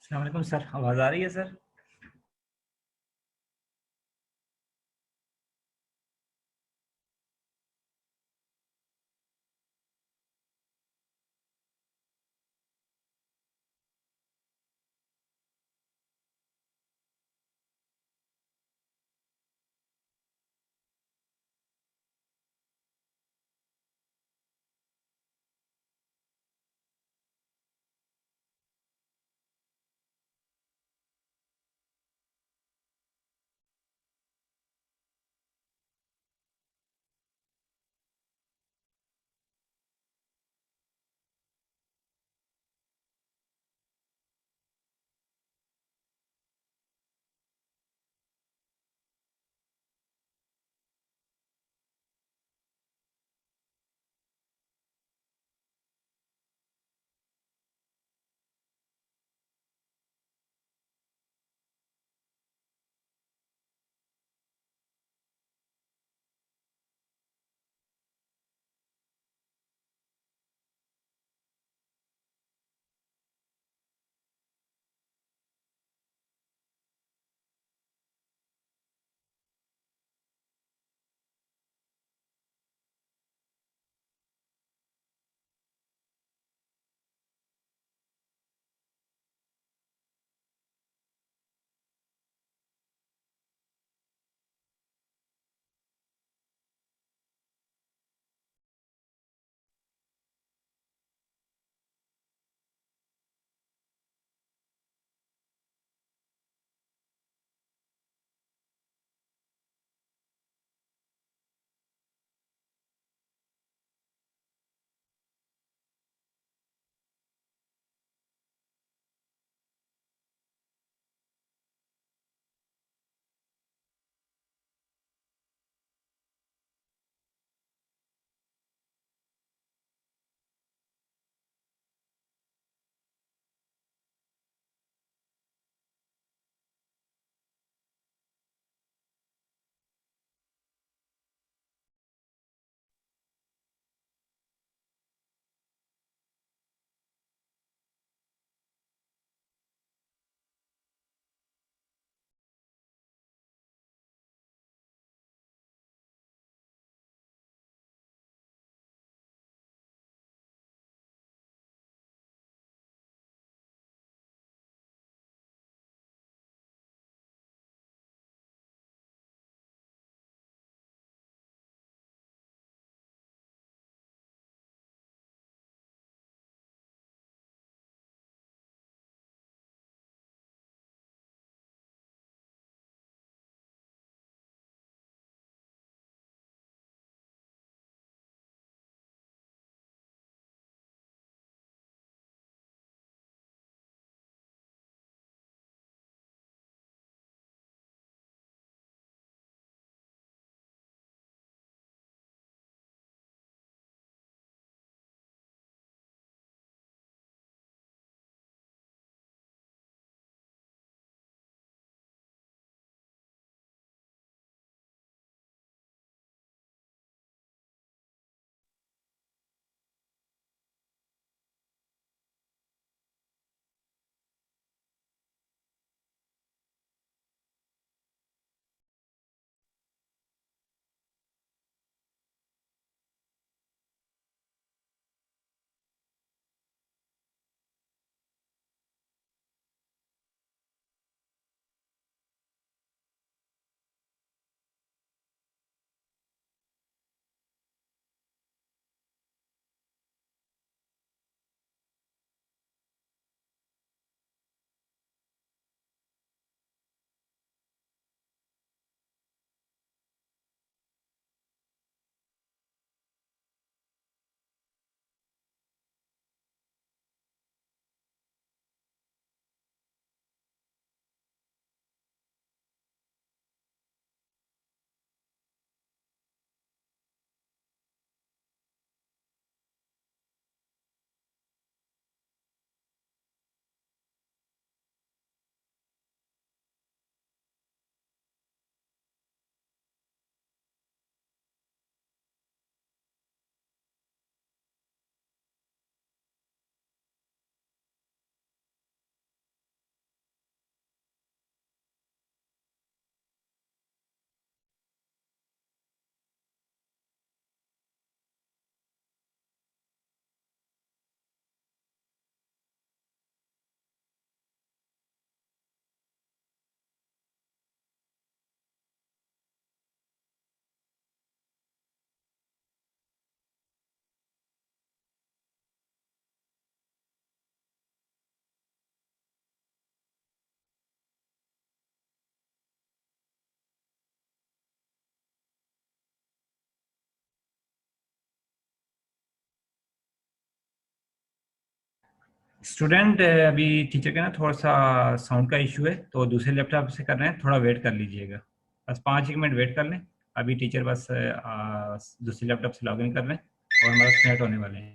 अस्सलाम वालेकुम सर, आवाज़ आ रही है सर? स्टूडेंट अभी टीचर के ना थोड़ा सा साउंड का इशू है, तो दूसरे लैपटॉप से कर रहे हैं, थोड़ा वेट कर लीजिएगा। बस 5 एक मिनट वेट कर लें। अभी टीचर बस दूसरे लैपटॉप से लॉगिन कर लें और हमारा स्टार्ट होने वाले हैं।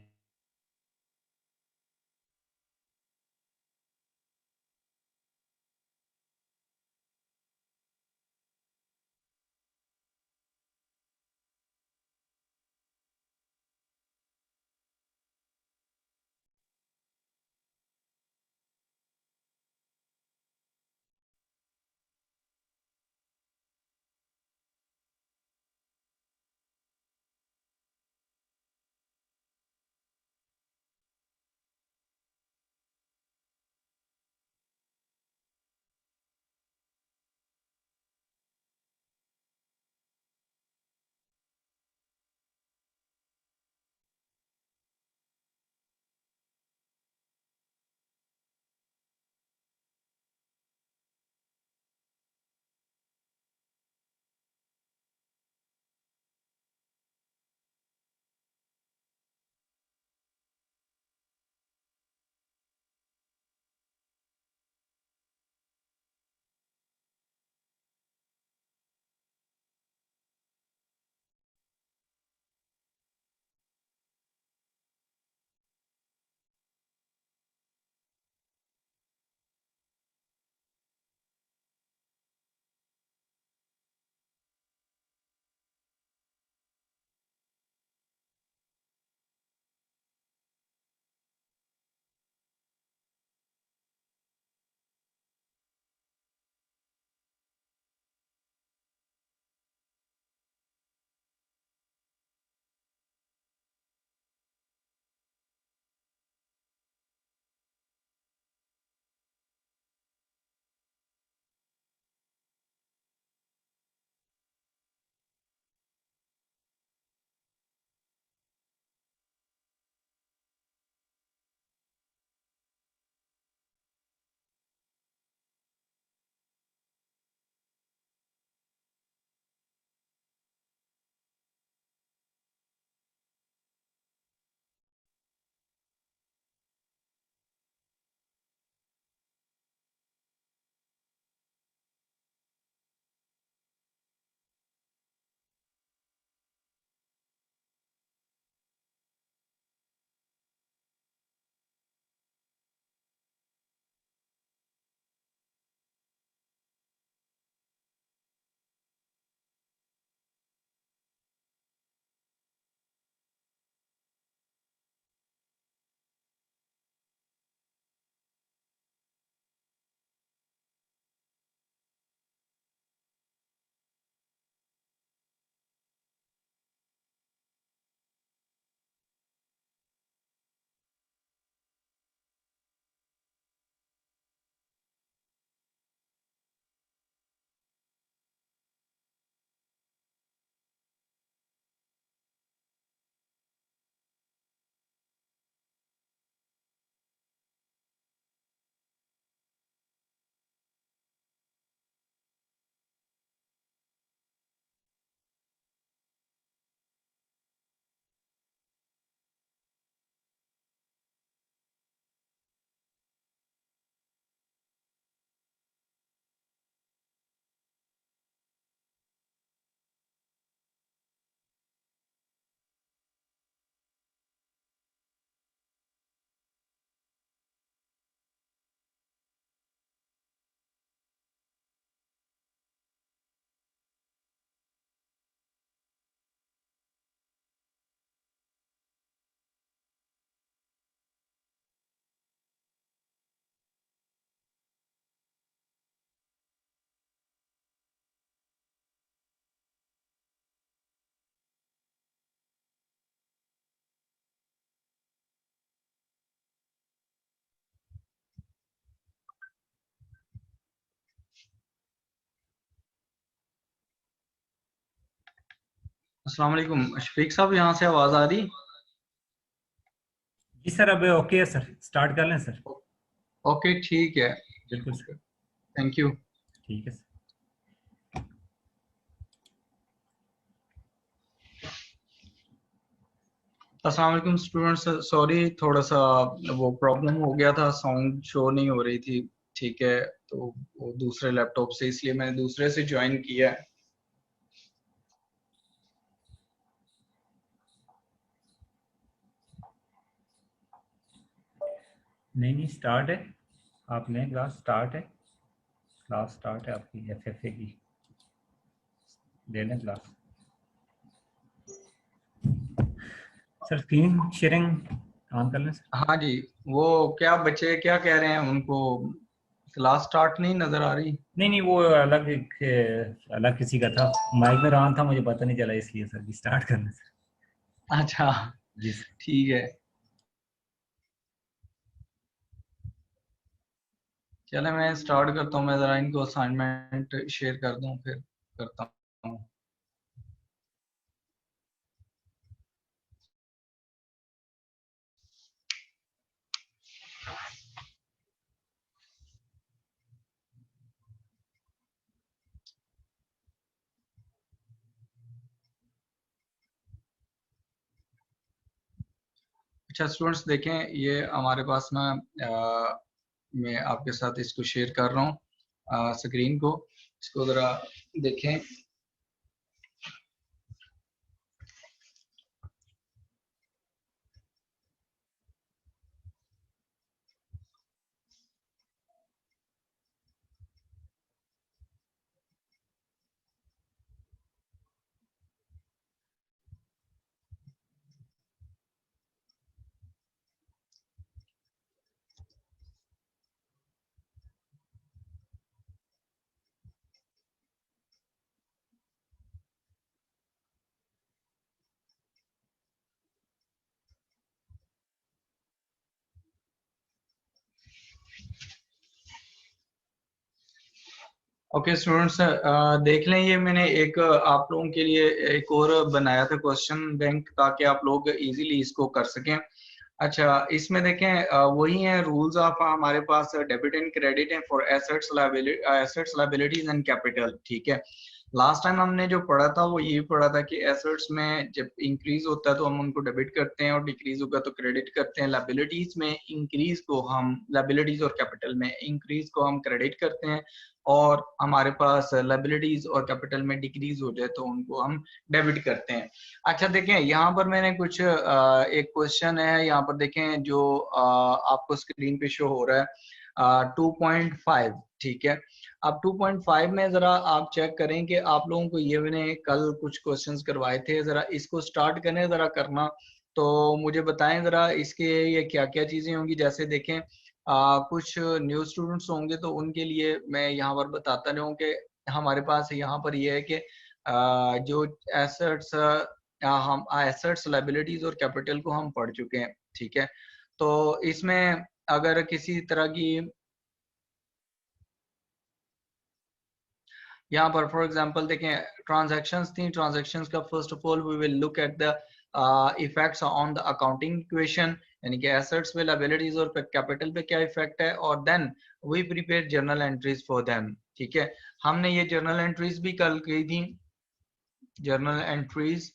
अस्सलाम वालेकुम शफीक साहब, यहाँ से आवाज आ रही? जी सर, अब ओके है सर, स्टार्ट कर लें सर। ओके ठीक है। बिल्कुल सर। Okay, thank you. ठीक है सर। अस्सलाम वालेकुम स्टूडेंट्स, सॉरी थोड़ा सा वो प्रॉब्लम हो गया था, साउंड शो नहीं हो रही थी। ठीक है, तो वो दूसरे लैपटॉप से, इसलिए मैंने दूसरे से ज्वाइन किया है। नहीं, स्टार्ट है। आपने क्लास स्टार्ट है। क्लास स्टार्ट है आपकी एफएफए की। दे लें class. Sir screen sharing on कर लें सर। हाँ जी, वो क्या बच्चे क्या कह रहे हैं, उनको क्लास स्टार्ट नहीं नजर आ रही? नहीं नहीं, वो अलग अलग किसी का था। माइक में ऑन था, मुझे पता नहीं चला, इसलिए सर स्टार्ट करना सर। अच्छा, जी सर। ठीक है। चले मैं स्टार्ट करता हूँ, मैं जरा इनको असाइनमेंट शेयर कर दूं, फिर करता हूँ। अच्छा स्टूडेंट्स, देखें ये हमारे पास ना, मैं आपके साथ इसको शेयर कर रहा हूँ स्क्रीन को। इसको जरा देखें। ओके स्टूडेंट्स, देख लें, ये मैंने एक आप लोगों के लिए एक और बनाया था क्वेश्चन बैंक, ताकि आप लोग इजीली इसको कर सकें। अच्छा, इसमें देखें वही है रूल्स ऑफ हमारे पास डेबिट एंड क्रेडिट है for assets liabilities and capital. ठीक है, लास्ट टाइम हमने जो पढ़ा था वो ये पढ़ा था कि एसेट्स में जब इंक्रीज होता है तो हम उनको डेबिट करते हैं, और डिक्रीज होगा तो क्रेडिट करते हैं। लायबिलिटीज में इंक्रीज को हम, लायबिलिटीज और कैपिटल में इंक्रीज को हम क्रेडिट करते हैं, और हमारे पास लायबिलिटीज और कैपिटल में डिक्रीज हो जाए तो उनको हम डेबिट करते हैं। अच्छा देखें, यहाँ पर मैंने कुछ एक क्वेश्चन है, यहाँ पर देखें जो आपको स्क्रीन पे शो हो रहा है 2.5। ठीक है, अब 2.5 में जरा आप चेक करें कि आप लोगों को ये मैंने कल कुछ क्वेश्चंस करवाए थे, जरा इसको स्टार्ट करें जरा करना। तो मुझे बताएं जरा इसके ये क्या क्या चीजें होंगी। जैसे देखें कुछ न्यू स्टूडेंट्स होंगे तो उनके लिए मैं यहाँ पर बताता रहूँ कि हमारे पास यहाँ पर ये है कि जो एसेट्स, हम एसेट्स लायबिलिटीज और कैपिटल को हम पढ़ चुके हैं। ठीक है, तो इसमें अगर किसी तरह की, यहाँ पर फॉर एग्जांपल देखें ट्रांजैक्शंस थी, ट्रांजैक्शंस का first of all we will look at the effects on the accounting equation, यानी कि एसेट्स पे, लायबिलिटीज और कैपिटल पे क्या इफेक्ट है, और then we prepare journal entries for them. ठीक है, हमने ये जर्नल एंट्रीज भी कल की थी, journal entries.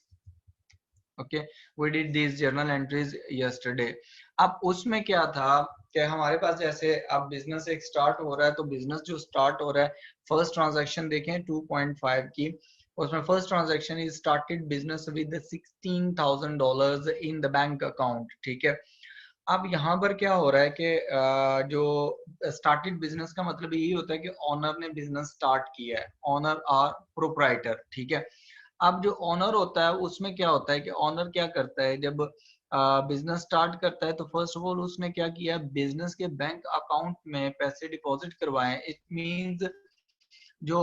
Okay, we did this journal entries yesterday. अब उसमें क्या था कि हमारे पास जैसे अब बिजनेस एक स्टार्ट हो रहा है, तो बिजनेस जो स्टार्ट हो रहा है, फर्स्ट ट्रांजैक्शन देखें 2.5 की, उसमें first transaction is started business with $16,000 in the bank account. ठीक है, अब यहाँ पर क्या हो रहा है कि जो स्टार्टेड बिजनेस का मतलब यही होता है कि ऑनर ने बिजनेस स्टार्ट किया है, ऑनर आर प्रोप्राइटर। ठीक है, अब जो ऑनर होता है उसमें क्या होता है कि ऑनर क्या करता है, जब बिजनेस स्टार्ट करता है तो फर्स्ट ऑफ ऑल उसने क्या किया, बिजनेस के बैंक अकाउंट में पैसे डिपॉजिट करवाए। इट मींस जो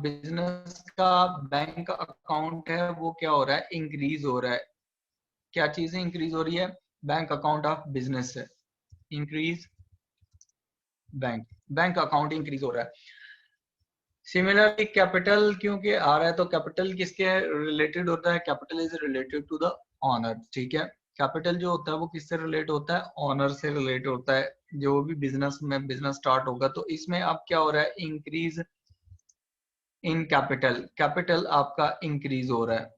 बिजनेस का बैंक अकाउंट है वो क्या हो रहा है, इंक्रीज हो रहा है। क्या चीजें इंक्रीज हो रही है, बैंक अकाउंट ऑफ बिजनेस है, increase bank, bank account increase हो रहा है। सिमिलरली कैपिटल क्योंकि आ रहा है, तो कैपिटल किसके रिलेटेड होता है, capital is related to the owner. ठीक है, कैपिटल जो होता है वो किससे रिलेट होता है, ऑनर से रिलेट होता है। जो भी बिजनेस में बिजनेस स्टार्ट होगा तो इसमें अब क्या हो रहा है, इंक्रीज इन कैपिटल, कैपिटल आपका इंक्रीज हो रहा है।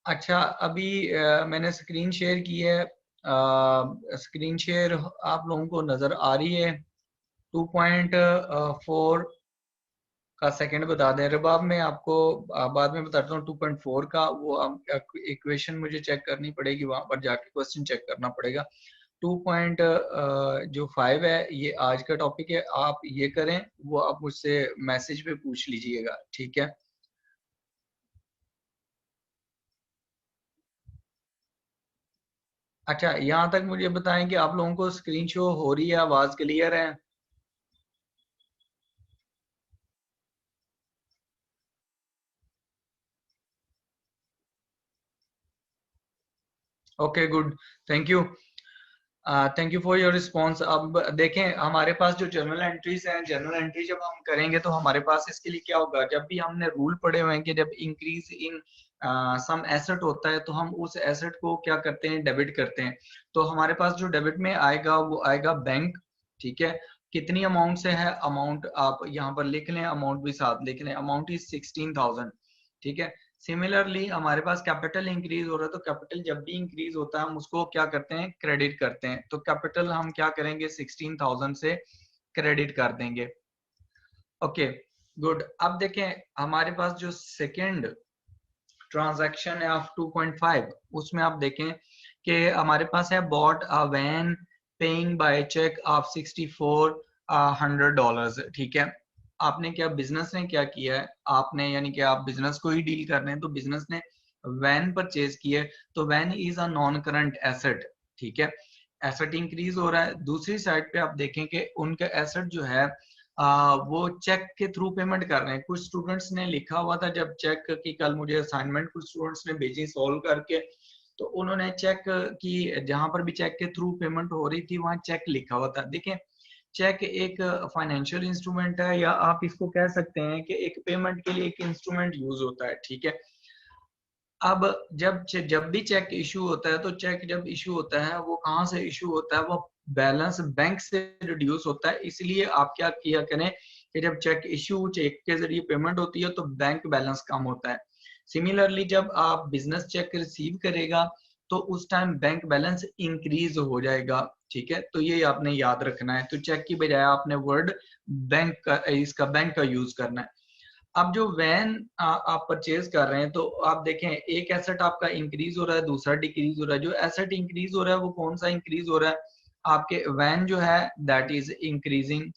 अच्छा, अभी मैंने स्क्रीन शेयर की है। स्क्रीन शेयर आप लोगों को नजर आ रही है? 2.4 का सेकंड बता दें रबाब, मैं आपको बाद में बताता हूँ। 2.4 का वो इक्वेशन मुझे चेक करनी पड़ेगी, वहां पर जाके क्वेश्चन चेक करना पड़ेगा। 2.5 है, ये आज का टॉपिक है। आप ये करें, वो आप मुझसे मैसेज पे पूछ लीजिएगा, ठीक है? अच्छा, यहाँ तक मुझे बताएं कि आप लोगों को स्क्रीन शो हो रही है, आवाज क्लियर है? Okay, good, thank you. Thank you for your response. अब देखें, हमारे पास जो जर्नल एंट्रीज हैं, जर्नल एंट्री जब हम करेंगे तो हमारे पास इसके लिए क्या होगा, जब भी हमने रूल पढ़े हुए हैं कि जब इंक्रीज इन सम एसेट होता है तो हम उस एसेट को क्या करते हैं, डेबिट करते हैं। तो हमारे पास जो डेबिट में आएगा वो आएगा बैंक, ठीक है? कितनी अमाउंट से है, अमाउंट आप यहाँ पर लिख लें, अमाउंट भी साथ लिख लें, अमाउंट इज 16,000, ठीक है? सिमिलरली हमारे पास कैपिटल इंक्रीज हो रहा है, तो कैपिटल जब भी इंक्रीज होता है हम उसको क्या करते हैं, क्रेडिट करते हैं। तो कैपिटल हम क्या करेंगे, 16,000 से क्रेडिट कर देंगे। Okay, good. अब देखें, हमारे पास जो सेकेंड ट्रांजैक्शन है ऑफ 2.5, उसमें आप देखें कि हमारे पास है bought a van paying by cheque of $6,400, ठीक है? आपने क्या, बिजनेस ने क्या किया है, आपने यानी कि आप बिजनेस को ही डील कर रहे हैं, तो बिजनेस ने वैन परचेज की है, तो van is a non current asset, ठीक है? एसेट इंक्रीज हो रहा है। दूसरी साइड पे आप देखें कि उनका एसेट जो है वो चेक के थ्रू पेमेंट कर रहे हैं। कुछ स्टूडेंट्स ने लिखा हुआ था, जब चेक की कल मुझे असाइनमेंट कुछ स्टूडेंट्स ने भेजी सॉल्व करके, तो उन्होंने चेक की, जहां पर भी चेक के थ्रू पेमेंट हो रही थी वहां चेक लिखा हुआ था। देखें, चेक एक फाइनेंशियल इंस्ट्रूमेंट है, या आप इसको कह सकते हैं कि एक पेमेंट के लिए एक इंस्ट्रूमेंट यूज होता है, ठीक है? अब जब भी चेक इशू होता है, तो चेक जब इशू होता है वो कहाँ से इशू होता है, वो बैलेंस बैंक से रिड्यूस होता है। इसलिए आप क्या किया करें कि जब चेक इशू, चेक के जरिए पेमेंट होती है तो बैंक बैलेंस कम होता है। सिमिलरली जब आप बिजनेस चेक रिसीव करेगा तो उस टाइम बैंक बैलेंस इंक्रीज हो जाएगा, ठीक है? तो ये आपने याद रखना है। तो चेक की बजाय आपने वर्ड बैंक का, इसका बैंक का यूज करना है। अब जो वैन आप परचेज कर रहे हैं, तो आप देखें एक एसेट आपका इंक्रीज हो रहा है, दूसरा डिक्रीज हो रहा है। जो एसेट इंक्रीज हो रहा है वो कौन सा इंक्रीज हो रहा है, आपके वैन जो है दैट इज इंक्रीजिंग,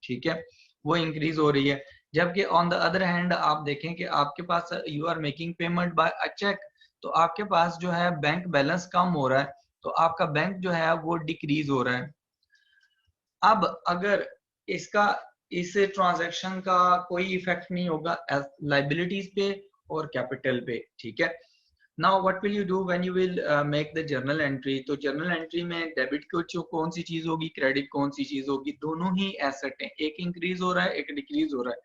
ठीक है? वो इंक्रीज हो रही है। जबकि ऑन द अदर हैंड आप देखें कि आपके पास you are making payment by a cheque, तो आपके पास जो है बैंक बैलेंस कम हो रहा है, तो आपका बैंक जो है वो डिक्रीज हो रहा है। अब अगर इसका, इस ट्रांजैक्शन का कोई इफेक्ट नहीं होगा लाइबिलिटीज पे और कैपिटल पे, ठीक है? Now what will you do when you will make the journal entry? तो जर्नल एंट्री में डेबिट को कौन सी चीज होगी, क्रेडिट कौन सी चीज होगी? दोनों ही एसेट हैं, एक इंक्रीज हो रहा है, एक डिक्रीज हो रहा है।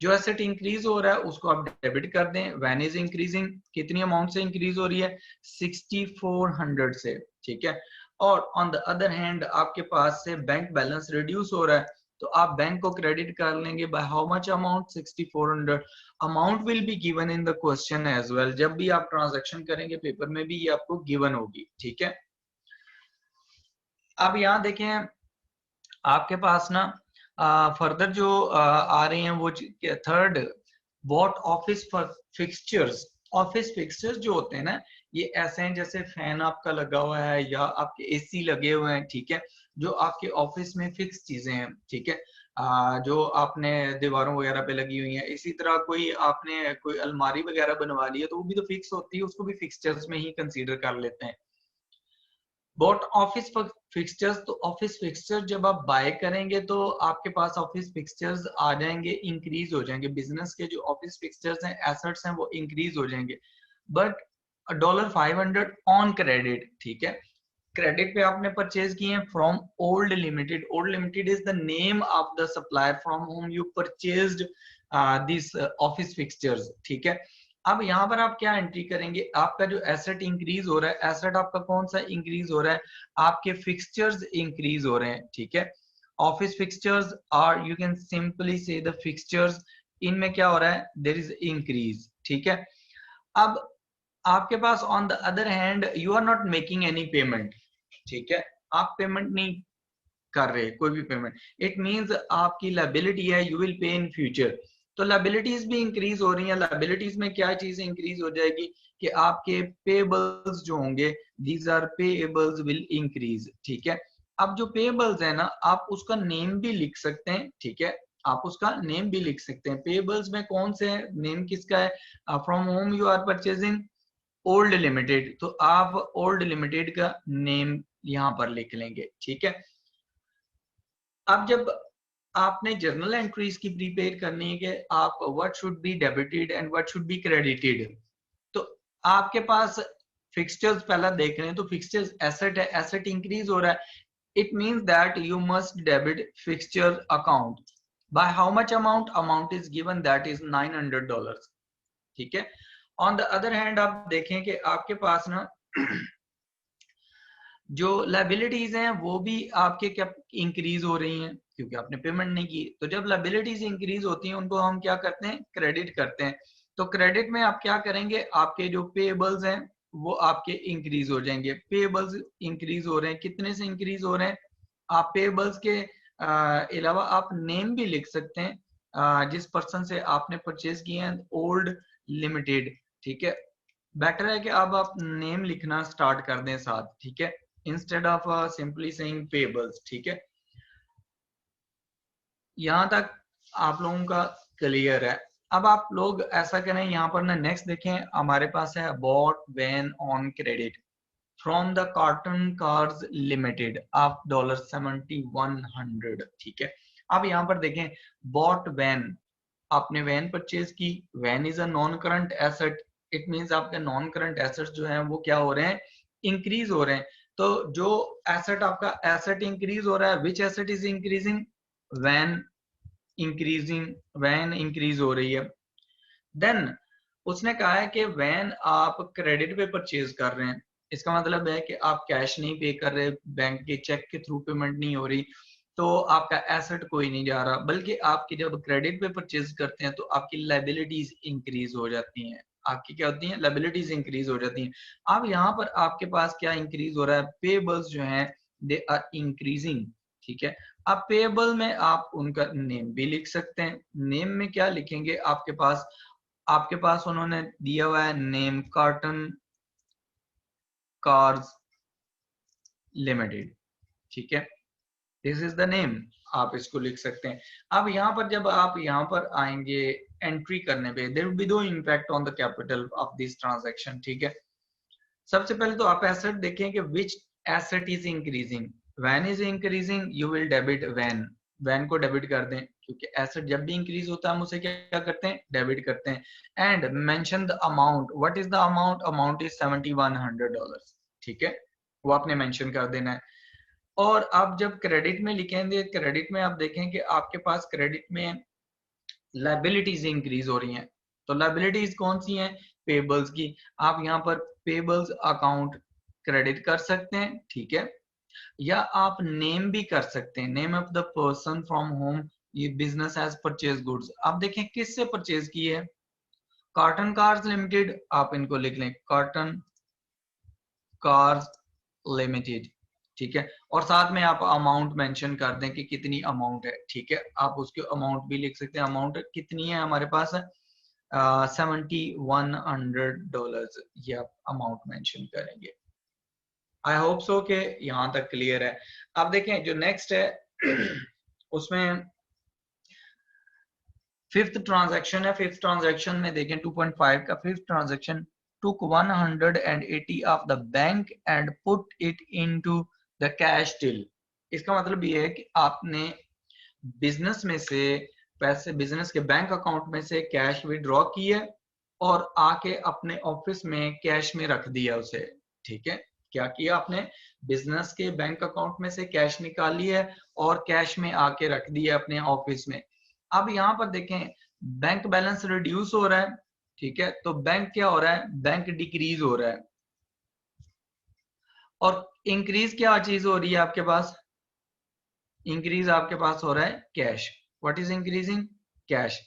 जो एसेट इंक्रीज हो रहा है उसको आप डेबिट कर दें। वैन इज इंक्रीजिंग, कितनी अमाउंट से इंक्रीज हो रही है, 6400 से, ठीक है? और ऑन द अदर हैंड आपके पास से बैंक बैलेंस रिड्यूस हो रहा है, तो आप बैंक को क्रेडिट कर लेंगे by how much amount, 6400। Amount will be given in the question as well. जब भी आप ट्रांजेक्शन करेंगे पेपर में भी ये आपको गिवन होगी, ठीक है? अब यहाँ देखें, आपके पास ना फर्दर जो आ रहे हैं वो third, what office fixtures. Office fixtures जो होते हैं ना, ये ऐसे हैं जैसे फैन आपका लगा हुआ है या आपके एसी लगे हुए हैं, ठीक है? जो आपके ऑफिस में फिक्स चीजें हैं, ठीक है? जो आपने दीवारों वगैरह पे लगी हुई है। इसी तरह कोई आपने कोई अलमारी वगैरह बनवा ली है तो वो भी तो फिक्स होती है, उसको भी फिक्सचर्स में ही कंसीडर कर लेते हैं। बॉट ऑफिस फिक्सचर्स, तो ऑफिस फिक्सचर जब आप बाय करेंगे तो आपके पास ऑफिस फिक्सचर्स आ जाएंगे, इंक्रीज हो जाएंगे। बिजनेस के जो ऑफिस फिक्सचर्स हैं, एसेट्स हैं, वो इंक्रीज हो जाएंगे। बट $500 ऑन क्रेडिट, ठीक है? क्रेडिट पे आपने परचेज किए हैं from old limited. Old limited is the name of the supplier from home you purchased this office fixtures, ठीक है? अब यहाँ पर आप क्या एंट्री करेंगे, आपका जो एसेट इंक्रीज हो रहा है, एसेट आपका कौन सा इंक्रीज हो रहा है, आपके फिक्सचर्स इंक्रीज हो रहे हैं, ठीक है? ऑफिस फिक्सचर्स, और यू कैन सिंपली से द फिक्सचर्स, इनमें क्या हो रहा है, देयर इज इंक्रीज, ठीक है? अब आपके पास on the other hand you are not making any payment, ठीक है, आप पेमेंट नहीं कर रहे कोई भी पेमेंट, इट मींस आपकी लायबिलिटी है, you will pay in future. तो लायबिलिटीज भी इंक्रीज हो रही हैं। लायबिलिटीज में क्या चीज इंक्रीज हो जाएगी कि आपके पेबल्स जो होंगे, these are payables will increase, ठीक है। अब जो पेएबल्स है ना, आप उसका नेम भी लिख सकते हैं, ठीक है, आप उसका नेम भी लिख सकते हैं। पेएबल्स में कौन से है, नेम किसका है, from home you are purchasing old limited, तो आप ओल्ड लिमिटेड का नेम यहां पर लिख लेंगे, ठीक है। अब जब आपने जर्नल एंट्रीज की प्रिपेयर करनी है कि आप what should be debited and what should be credited, तो आपके पास फिक्सचर्स पहला देख रहे हैं, तो फिक्सचर्स एसेट है, एसेट इंक्रीज हो रहा है, it means that you must debit fixture account by how much amount, amount is given that is $900, ठीक है। ऑन द अदर हैंड आप देखें कि आपके पास ना जो लायबिलिटीज हैं वो भी आपके क्या इंक्रीज हो रही हैं क्योंकि आपने पेमेंट नहीं की। तो जब लायबिलिटीज इंक्रीज होती हैं उनको हम क्या करते हैं, क्रेडिट करते हैं। तो क्रेडिट में आप क्या करेंगे, आपके जो पेएबल्स हैं वो आपके इंक्रीज हो जाएंगे। पेएबल्स इंक्रीज हो रहे हैं, कितने से इंक्रीज हो रहे हैं, आप पेएबल्स के अलावा आप नेम भी लिख सकते हैं, जिस पर्सन से आपने परचेज किए हैं, ओल्ड लिमिटेड, ठीक है। बेटर है कि अब आप नेम लिखना स्टार्ट कर दें साथ, ठीक है, instead of simply saying payables, ठीक है। यहां तक आप लोगों का क्लियर है। अब आप लोग ऐसा करें, यहाँ पर ना नेक्स्ट देखें, हमारे पास है bought van on credit from the cotton cars limited of $7100, ठीक है। अब यहाँ पर देखें बॉट वैन, आपने वैन परचेज की, van is a non current asset, it means आपके नॉन करंट एसेट्स जो हैं वो क्या हो रहे हैं, इंक्रीज हो रहे हैं। तो जो एसेट आपका एसेट इंक्रीज हो रहा है, which asset is increasing, van increasing, van increase हो रही है। देन उसने कहा है कि वैन आप क्रेडिट पे परचेज कर रहे हैं, इसका मतलब है कि आप कैश नहीं पे कर रहे, बैंक के चेक के थ्रू पेमेंट नहीं हो रही, तो आपका एसेट कोई नहीं जा रहा, बल्कि आपकी जब क्रेडिट पे परचेज करते हैं तो आपकी लायबिलिटीज इंक्रीज हो जाती हैं। आपकी क्या होती हैं, लायबिलिटीज इंक्रीज हो जाती हैं। अब यहाँ पर आपके पास क्या इंक्रीज हो रहा है, पेबल्स जो हैं दे आर इंक्रीजिंग, ठीक है। अब पेबल में आप उनका नेम भी लिख सकते हैं। नेम में क्या लिखेंगे, आपके पास उन्होंने दिया हुआ है नेम कॉटन कार्स लिमिटेड, ठीक है, दिस इज द नेम, आप इसको लिख सकते हैं। अब यहाँ पर जब आप यहाँ पर आएंगे एंट्री करने पे, there will be no impact on the capital of this transaction, ठीक है। सबसे पहले तो आप एसेट देखें कि which asset is increasing, van is increasing, you will debit van, van को डेबिट कर दें क्योंकि एसेट जब भी इंक्रीज होता है हम उसे क्या करते हैं, डेबिट करते हैं। And mention the amount, what is the amount, amount is $7100, ठीक है, वो आपने मेंशन कर देना है। और आप जब क्रेडिट में लिखेंगे, क्रेडिट में आप देखें कि आपके पास क्रेडिट में लायबिलिटीज इंक्रीज हो रही हैं, तो लायबिलिटीज कौन सी हैं, पेबल्स की। आप यहाँ पर पेबल्स अकाउंट क्रेडिट कर सकते हैं, ठीक है, या आप नेम भी कर सकते हैं, name of the person from home ये बिजनेस हैज परचेज गुड्स। आप देखें किससे परचेज की है, कॉटन कार्स लिमिटेड, आप इनको लिख लें कॉटन कार्स लिमिटेड, ठीक है, और साथ में आप अमाउंट मेंशन कर दें कि कितनी अमाउंट है, ठीक है, आप उसके अमाउंट भी लिख सकते हैं। अमाउंट कितनी है हमारे पास, $7100, ये आप अमाउंट मेंशन करेंगे। आई होप सो के यहाँ तक क्लियर है। अब देखें जो नेक्स्ट है उसमें फिफ्थ ट्रांजैक्शन है। फिफ्थ ट्रांजैक्शन में देखें 2.5 का fifth transaction, took 180 of the bank and put it into the cash till। इसका मतलब ये है कि आपने बिजनेस में से पैसे, बिजनेस के बैंक अकाउंट में से कैश विड्रॉ किया और आके अपने ऑफिस में कैश में रख दिया उसे, ठीक है। क्या किया आपने, बिजनेस के बैंक अकाउंट में से कैश निकाली है और कैश में आके रख दिया अपने ऑफिस में। अब यहाँ पर देखें बैंक बैलेंस रिड्यूस हो रहा है, ठीक है, तो बैंक क्या हो रहा है, बैंक डिक्रीज हो रहा है। और इंक्रीज क्या चीज हो रही है आपके पास, इंक्रीज आपके पास हो रहा है cash, what is increasing, cash.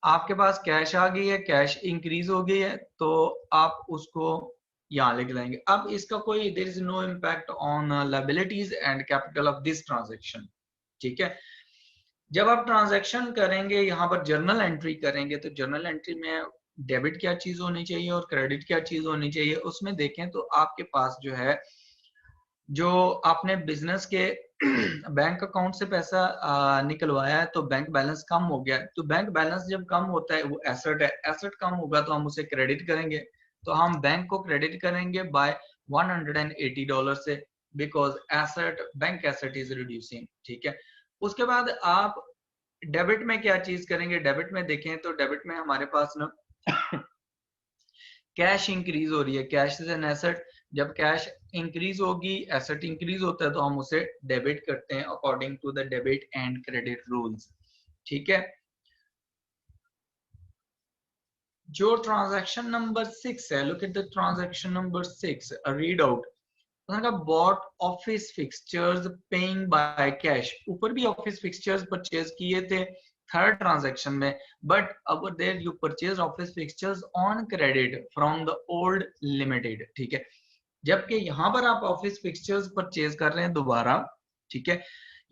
आपके पास कैश आ गई है, कैश इंक्रीज हो गई है, तो आप उसको यहाँ लिख लेंगे। अब इसका कोई there is no impact on liabilities and capital of this transaction, ठीक है। जब आप ट्रांजैक्शन करेंगे, यहाँ पर जर्नल एंट्री करेंगे, तो जर्नल एंट्री में डेबिट क्या चीज होनी चाहिए और क्रेडिट क्या चीज होनी चाहिए, उसमें देखें तो आपके पास जो है, जो आपने बिजनेस के बैंक अकाउंट से पैसा निकलवाया है, तो बैंक बैलेंस कम हो गया है। तो बैंक बैलेंस जब कम होता है, वो एसेट है, एसेट कम होगा तो हम उसे क्रेडिट करेंगे। तो हम बैंक को क्रेडिट करेंगे बाय $180 से, because asset, bank asset is reducing, ठीक है। उसके बाद आप डेबिट में क्या चीज करेंगे, डेबिट में देखें तो डेबिट में हमारे पास ना कैश इंक्रीज हो रही है, कैश इज एन एसेट। जब कैश इंक्रीज होगी, एसेट इंक्रीज होता है, तो हम उसे डेबिट करते हैं according to the debit and credit rules, ठीक है। जो ट्रांजैक्शन नंबर 6 है, look at the transaction number 6, read out. Bought office fixtures paying by cash, ऊपर भी ऑफिस फिक्सचर्स परचेज किए थे थर्ड ट्रांजैक्शन में, but our there you purchase office fixtures on credit from the old limited, ठीक है। जबकि यहाँ पर आप ऑफिस फिक्सचर्स परचेज कर रहे हैं दोबारा, ठीक है,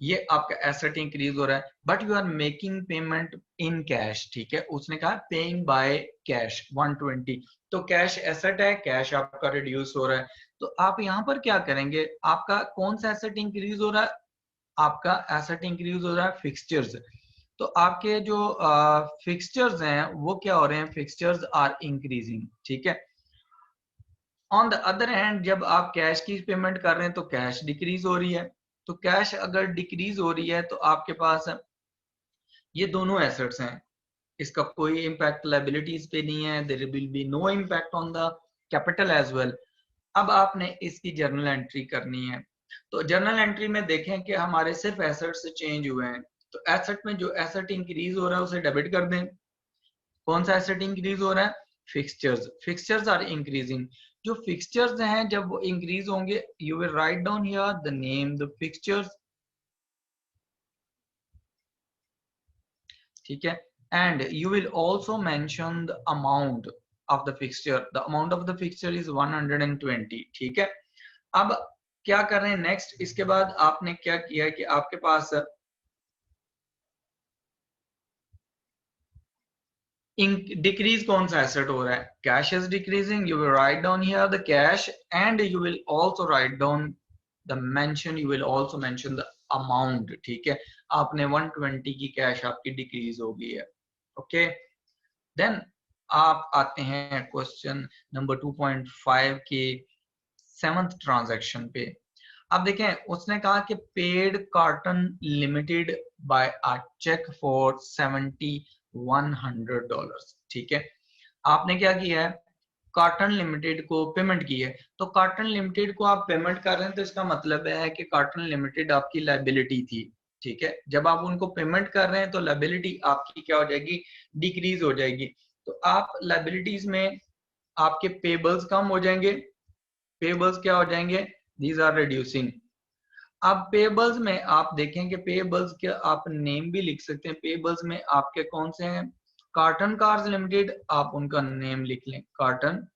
ये आपका एसेट इंक्रीज हो रहा है, but you are making payment in cash, ठीक है। उसने कहा पेइंग बाय कैश 120, तो कैश एसेट है, कैश आपका रिड्यूस हो रहा है। तो आप यहाँ पर क्या करेंगे, आपका कौन सा एसेट इंक्रीज हो रहा है, आपका एसेट इंक्रीज हो रहा है फिक्सचर्स। तो आपके जो फिक्सचर्स हैं वो क्या हो रहे हैं, फिक्सचर्स आर इंक्रीजिंग, ठीक है। ऑन द अदर हैंड जब आप कैश की पेमेंट कर रहे हैं तो कैश डिक्रीज हो रही है। तो कैश अगर डिक्रीज हो रही है तो आपके पास ये दोनों एसेट्स हैं, इसका कोई इम्पैक्ट लायबिलिटीज पे नहीं है, there will be no impact on the capital as well. अब आपने इसकी जर्नल एंट्री करनी है। तो जर्नल एंट्री में देखें कि हमारे सिर्फ एसेट्स चेंज हुए हैं, तो एसेट में जो एसेट इंक्रीज हो रहा है उसे डेबिट कर दें। कौन सा एसेट इंक्रीज हो रहा है, फिक्सचर्स, फिक्सचर्स आर इंक्रीजिंग। जो फिक्सचर्स हैं जब वो इंक्रीज होंगे, you will write down here the name the fixtures, ठीक है, and you will also mention the amount of the fixture, the amount of the fixture is 120, ठीक है। अब क्या कर रहे हैं नेक्स्ट, इसके बाद आपने क्या किया है कि आपके पास डिक्रीज कौन सा एसेट हो रहा है, cash is decreasing, you will write down here the cash and you will also write down the mention, you will also mention the amount, ठीक है। आपने 120 की कैश आपकी डिक्रीज हो गई है, ओके। देन आप आते हैं क्वेश्चन नंबर 2.5 के 7th ट्रांजैक्शन पे। अब देखें उसने कहा कि paid carton limited by a cheque for $7,100, ठीक है। आपने क्या किया है, कार्टन लिमिटेड को पेमेंट की है। तो कार्टन लिमिटेड को आप पेमेंट कर रहे हैं तो इसका मतलब है कि कार्टन लिमिटेड आपकी लायबिलिटी थी, ठीक है। जब आप उनको पेमेंट कर रहे हैं तो लायबिलिटी आपकी क्या हो जाएगी, डिक्रीज हो जाएगी। तो आप लायबिलिटीज में आपके पेबल्स कम हो जाएंगे, पेबल्स क्या हो जाएंगे, दीज आर रिड्यूसिंग। अब पेबल्स में आप देखें कि पेबल्स के आप नेम भी लिख सकते हैं, पेबल्स में आपके कौन से हैं, कार्टन कार्स लिमिटेड, आप उनका नेम लिख लें, कार्टन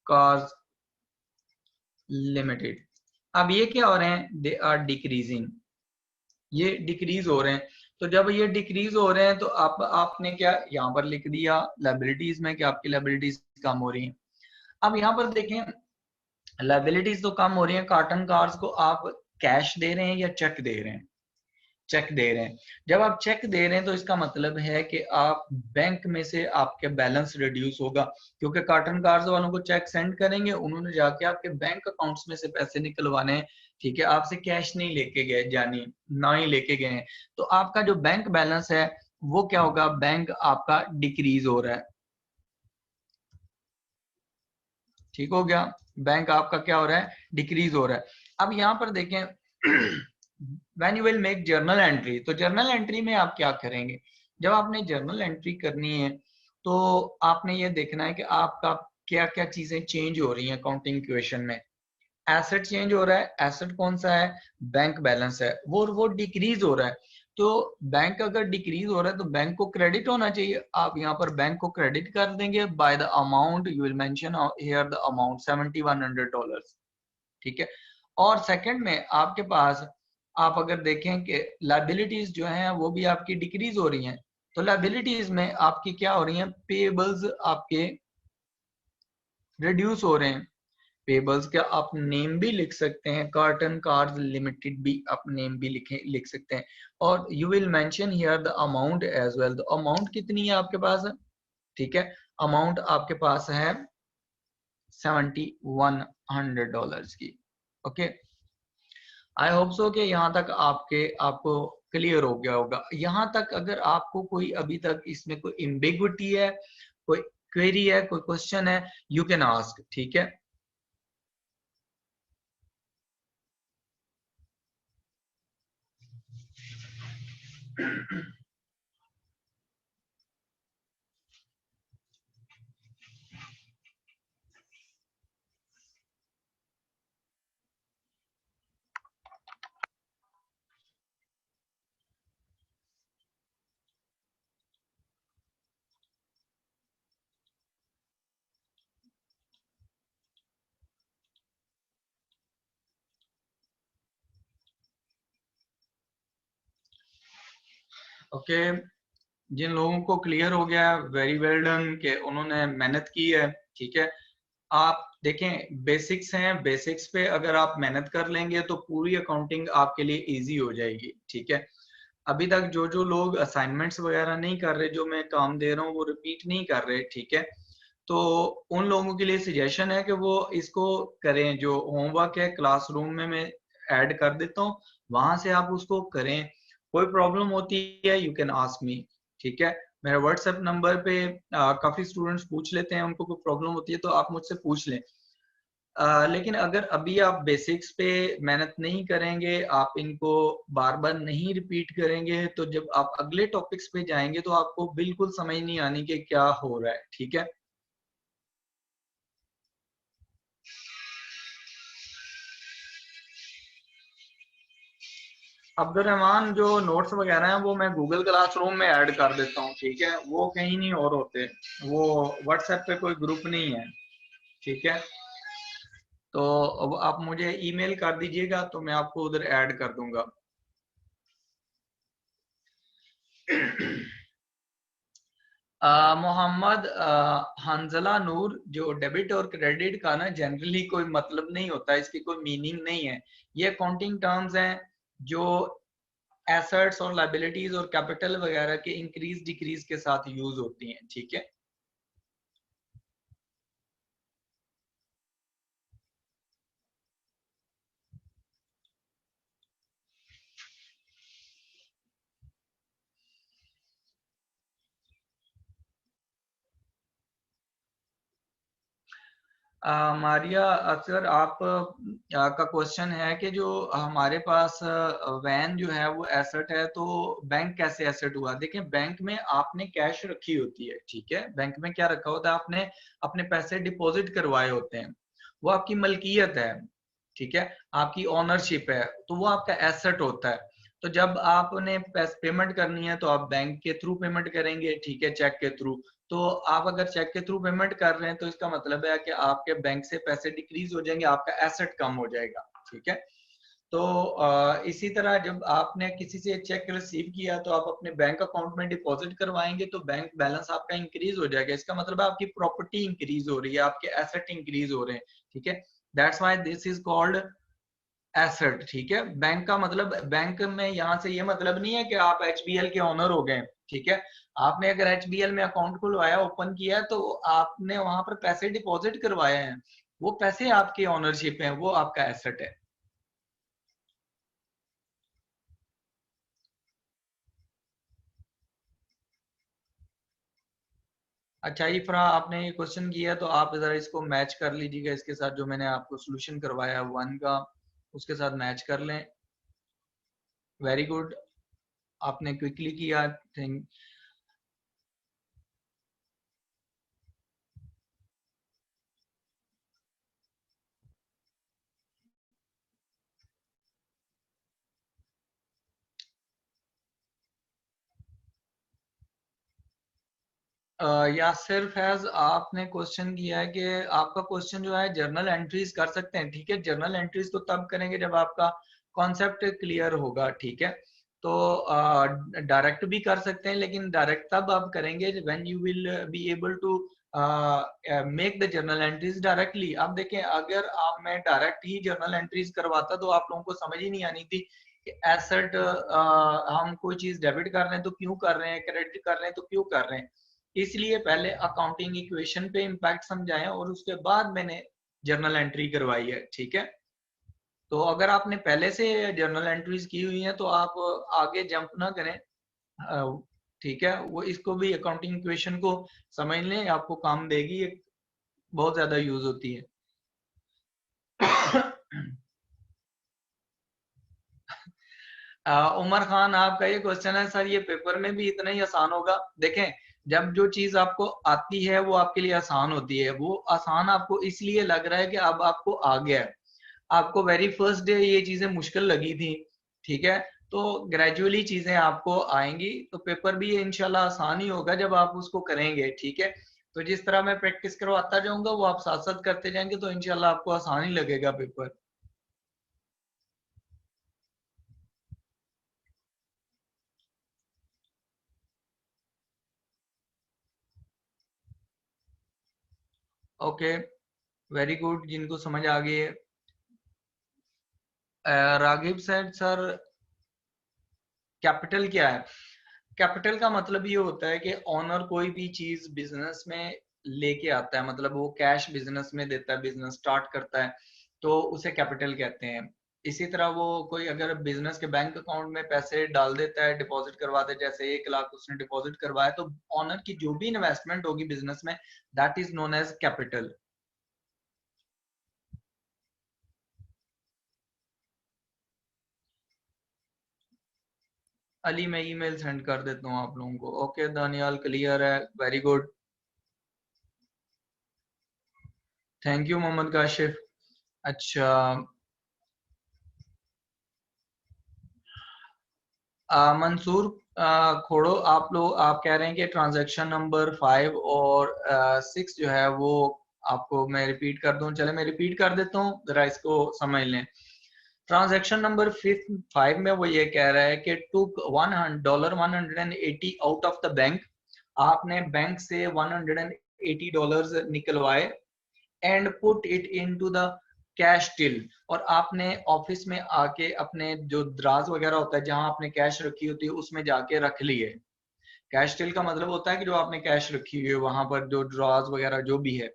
कार्स लिमिटेड। अब ये क्या हो रहे हैं, दे आर डिक्रीजिंग, ये डिक्रीज हो रहे हैं। तो जब ये डिक्रीज हो रहे हैं तो आपने क्या यहाँ पर लिख दिया लायबिलिटीज में कि आपकी लायबिलिटीज कम हो रही हैं। अब यहाँ पर देखें लायबिलिटीज तो कम हो रही है, कार्टन कार्स को आप कैश दे रहे हैं या चेक दे रहे हैं, चेक दे रहे हैं। जब आप चेक दे रहे हैं तो इसका मतलब है कि आप बैंक में से आपके बैलेंस रिड्यूस होगा, क्योंकि कार्टन कार्स वालों को चेक सेंड करेंगे, उन्होंने जाके आपके बैंक अकाउंट्स में से पैसे निकलवाने हैं, ठीक है। आपसे कैश नहीं लेके गए, जानी ना ही लेके गए हैं, तो आपका जो बैंक बैलेंस है वो क्या होगा, बैंक आपका डिक्रीज हो रहा है, ठीक हो गया, बैंक आपका क्या हो रहा है, डिक्रीज हो रहा है। अब यहाँ पर देखें when you will make journal entry, तो जर्नल एंट्री में आप क्या करेंगे, जब आपने जर्नल एंट्री करनी है तो आपने ये देखना है कि आपका क्या क्या चीजें चेंज हो रही हैं अकाउंटिंग इक्वेशन में। एसेट चेंज हो रहा है, एसेट कौन सा है, बैंक बैलेंस है, वो डिक्रीज हो रहा है। तो बैंक अगर डिक्रीज हो रहा है तो बैंक को क्रेडिट होना चाहिए, आप यहाँ पर बैंक को क्रेडिट कर देंगे by the amount, you will mention here the amount $7100, ठीक है। और सेकंड में आपके पास आप अगर देखें कि लाइबिलिटीज जो हैं वो भी आपकी डिक्रीज हो रही हैं, तो लाइबिलिटीज में आपकी क्या हो रही हैं, पेबल्स आपके रिड्यूस हो रहे हैं। पेबल्स का आप नेम भी लिख सकते हैं, कार्टन कार्ड लिमिटेड भी आप नेम भी लिख सकते हैं, और you will mention here the amount as well. The amount कितनी है आपके पास, ठीक है, अमाउंट आपके पास है $7100 की। ओके, आई होप सो कि यहाँ तक आपको क्लियर हो गया होगा। यहाँ तक अगर आपको कोई अभी तक इसमें कोई एम्बिग्विटी है, कोई क्वेरी है, कोई क्वेश्चन है, यू कैन आस्क, ठीक है। ओके, जिन लोगों को क्लियर हो गया, वेरी वेल डन, के उन्होंने मेहनत की है, ठीक है। आप देखें, बेसिक्स हैं, बेसिक्स पे अगर आप मेहनत कर लेंगे तो पूरी अकाउंटिंग आपके लिए इजी हो जाएगी, ठीक है। अभी तक जो जो लोग असाइनमेंट्स वगैरह नहीं कर रहे, जो मैं काम दे रहा हूँ वो रिपीट नहीं कर रहे, ठीक है, तो उन लोगों के लिए सजेशन है कि वो इसको करें। जो होमवर्क है क्लासरूम में मैं ऐड कर देता हूँ, वहां से आप उसको करें। कोई प्रॉब्लम होती है यू कैन आस्क मी, ठीक है। मेरा व्हाट्सएप नंबर पे काफी स्टूडेंट्स पूछ लेते हैं, उनको कोई प्रॉब्लम होती है तो आप मुझसे पूछ लें। लेकिन अगर अभी आप बेसिक्स पे मेहनत नहीं करेंगे, आप इनको बार बार नहीं रिपीट करेंगे, तो जब आप अगले टॉपिक्स पे जाएंगे तो आपको बिल्कुल समझ नहीं आनी कि क्या हो रहा है, ठीक है। अब्दुल रहमान, जो नोट्स वगैरह हैं वो मैं गूगल क्लासरूम में ऐड कर देता हूँ, ठीक है, वो कहीं नहीं और होते, वो व्हाट्सएप पे कोई ग्रुप नहीं है, ठीक है। तो अब आप मुझे ईमेल कर दीजिएगा तो मैं आपको उधर ऐड कर दूंगा। मोहम्मद हंजला नूर, जो डेबिट और क्रेडिट का ना जनरली कोई मतलब नहीं होता, इसकी कोई मीनिंग नहीं है, ये अकाउंटिंग टर्म्स हैं जो एसेट्स और लाइबिलिटीज और कैपिटल वगैरह के इंक्रीज डिक्रीज के साथ यूज होती हैं, ठीक है। मारिया, अक्सर आप का क्वेश्चन है कि जो हमारे पास वैन जो है वो एसेट है, तो बैंक कैसे एसेट हुआ। देखिए, बैंक में आपने कैश रखी होती है, ठीक है, बैंक में क्या रखा होता है, आपने अपने पैसे डिपॉजिट करवाए होते हैं, वो आपकी मलकियत है, ठीक है, आपकी ओनरशिप है, तो वो आपका एसेट होता है। तो जब आपने पेमेंट करनी है तो आप बैंक के थ्रू पेमेंट करेंगे, ठीक है, चेक के थ्रू। तो आप अगर चेक के थ्रू पेमेंट कर रहे हैं तो इसका मतलब है कि आपके बैंक से पैसे डिक्रीज हो जाएंगे, आपका एसेट कम हो जाएगा, ठीक है। तो इसी तरह जब आपने किसी से चेक रिसीव किया तो आप अपने बैंक अकाउंट में डिपॉजिट करवाएंगे तो बैंक बैलेंस आपका इंक्रीज हो जाएगा, इसका मतलब है आपकी प्रॉपर्टी इंक्रीज हो रही है, आपके एसेट इंक्रीज हो रहे हैं, ठीक है। That's why this is called asset, ठीक है। बैंक का मतलब, बैंक में यहाँ से ये मतलब नहीं है कि आप एचबीएल के ओनर हो गए, ठीक है। आपने अगर एचबीएल में अकाउंट खुलवाया, ओपन किया, तो आपने वहां पर पैसे डिपॉजिट करवाए हैं, वो पैसे आपकी ओनरशिप है, वो आपका एसेट है। अच्छा इफ्रा, आपने ये क्वेश्चन किया तो आप जरा इसको मैच कर लीजिएगा इसके साथ, जो मैंने आपको सोल्यूशन करवाया वन का, उसके साथ मैच कर लें। वेरी गुड, आपने क्विकली किया, थिंक। यासिर फैज, आपने क्वेश्चन किया है कि आपका क्वेश्चन जो है जर्नल एंट्रीज कर सकते हैं। ठीक है, जर्नल एंट्रीज तो तब करेंगे जब आपका कॉन्सेप्ट क्लियर होगा। ठीक है, तो डायरेक्ट भी कर सकते हैं, लेकिन डायरेक्ट तब आप करेंगे when you will be able to make the journal entries directly. आप देखें, अगर आप मैं डायरेक्ट ही जर्नल एंट्रीज करवाता तो आप लोगों को समझ ही नहीं आनी थी कि एसेट हम कोई चीज डेबिट कर रहे हैं तो क्यों कर रहे हैं, क्रेडिट कर रहे हैं तो क्यों कर रहे हैं। इसलिए पहले अकाउंटिंग इक्वेशन पे इम्पैक्ट समझाया और उसके बाद मैंने जर्नल एंट्री करवाई है। ठीक है, तो अगर आपने पहले से जर्नल एंट्रीज की हुई हैं तो आप आगे जंप ना करें। ठीक है, वो इसको भी अकाउंटिंग इक्वेशन को समझ लें, आपको काम देगी, बहुत ज्यादा यूज होती है। उमर खान, आपका ये क्वेश्चन है सर, ये पेपर में भी इतना ही आसान होगा? देखें, जब जो चीज आपको आती है वो आपके लिए आसान होती है। वो आसान आपको इसलिए लग रहा है कि अब आपको आ गया है। आपको वेरी फर्स्ट डे ये चीजें मुश्किल लगी थी। ठीक है, तो ग्रेजुअली चीजें आपको आएंगी, तो पेपर भी इंशाल्लाह आसान ही होगा जब आप उसको करेंगे। ठीक है, तो जिस तरह मैं प्रैक्टिस करवाता जाऊंगा वो आप साथ साथ करते जाएंगे तो इंशाल्लाह आपको आसान ही लगेगा पेपर। ओके, वेरी गुड, जिनको समझ आ गई है। रागिब सर, कैपिटल क्या है? कैपिटल का मतलब ये होता है कि ऑनर कोई भी चीज बिजनेस में लेके आता है, मतलब वो कैश बिजनेस में देता है, बिजनेस स्टार्ट करता है, तो उसे कैपिटल कहते हैं। इसी तरह वो कोई अगर बिजनेस के बैंक अकाउंट में पैसे डाल देता है, डिपॉजिट करवाते है, जैसे 1 लाख उसने डिपॉजिट करवाया, तो ऑनर की जो भी इन्वेस्टमेंट होगी बिजनेस में, that is known as capital. Ali, मैं ईमेल सेंड कर देता हूँ आप लोगों को। ओके दानियाल, क्लियर है, very good, thank you Mohammad Kashif. अच्छा, मंसूर खोड़ो, आप कह रहे हैं कि ट्रांजैक्शन नंबर 5 और 6 जो है वो आपको मैं रिपीट कर दूं। चले, मैं रिपीट कर देता हूँ, जरा इसको समझ लें। ट्रांजैक्शन नंबर 5 में वो ये कह रहा है कि टुक $180 आउट ऑफ द बैंक। आपने बैंक से $180 निकलवाए and put it into the cash till. और आपने ऑफिस में आके अपने जो द्राज वगैरह होता है जहां आपने कैश रखी होती है उसमें जाके रख लिए। कैश टिल का मतलब होता है कि जो आपने कैश रखी हुई है वहां पर जो ड्रॉज वगैरह जो भी है।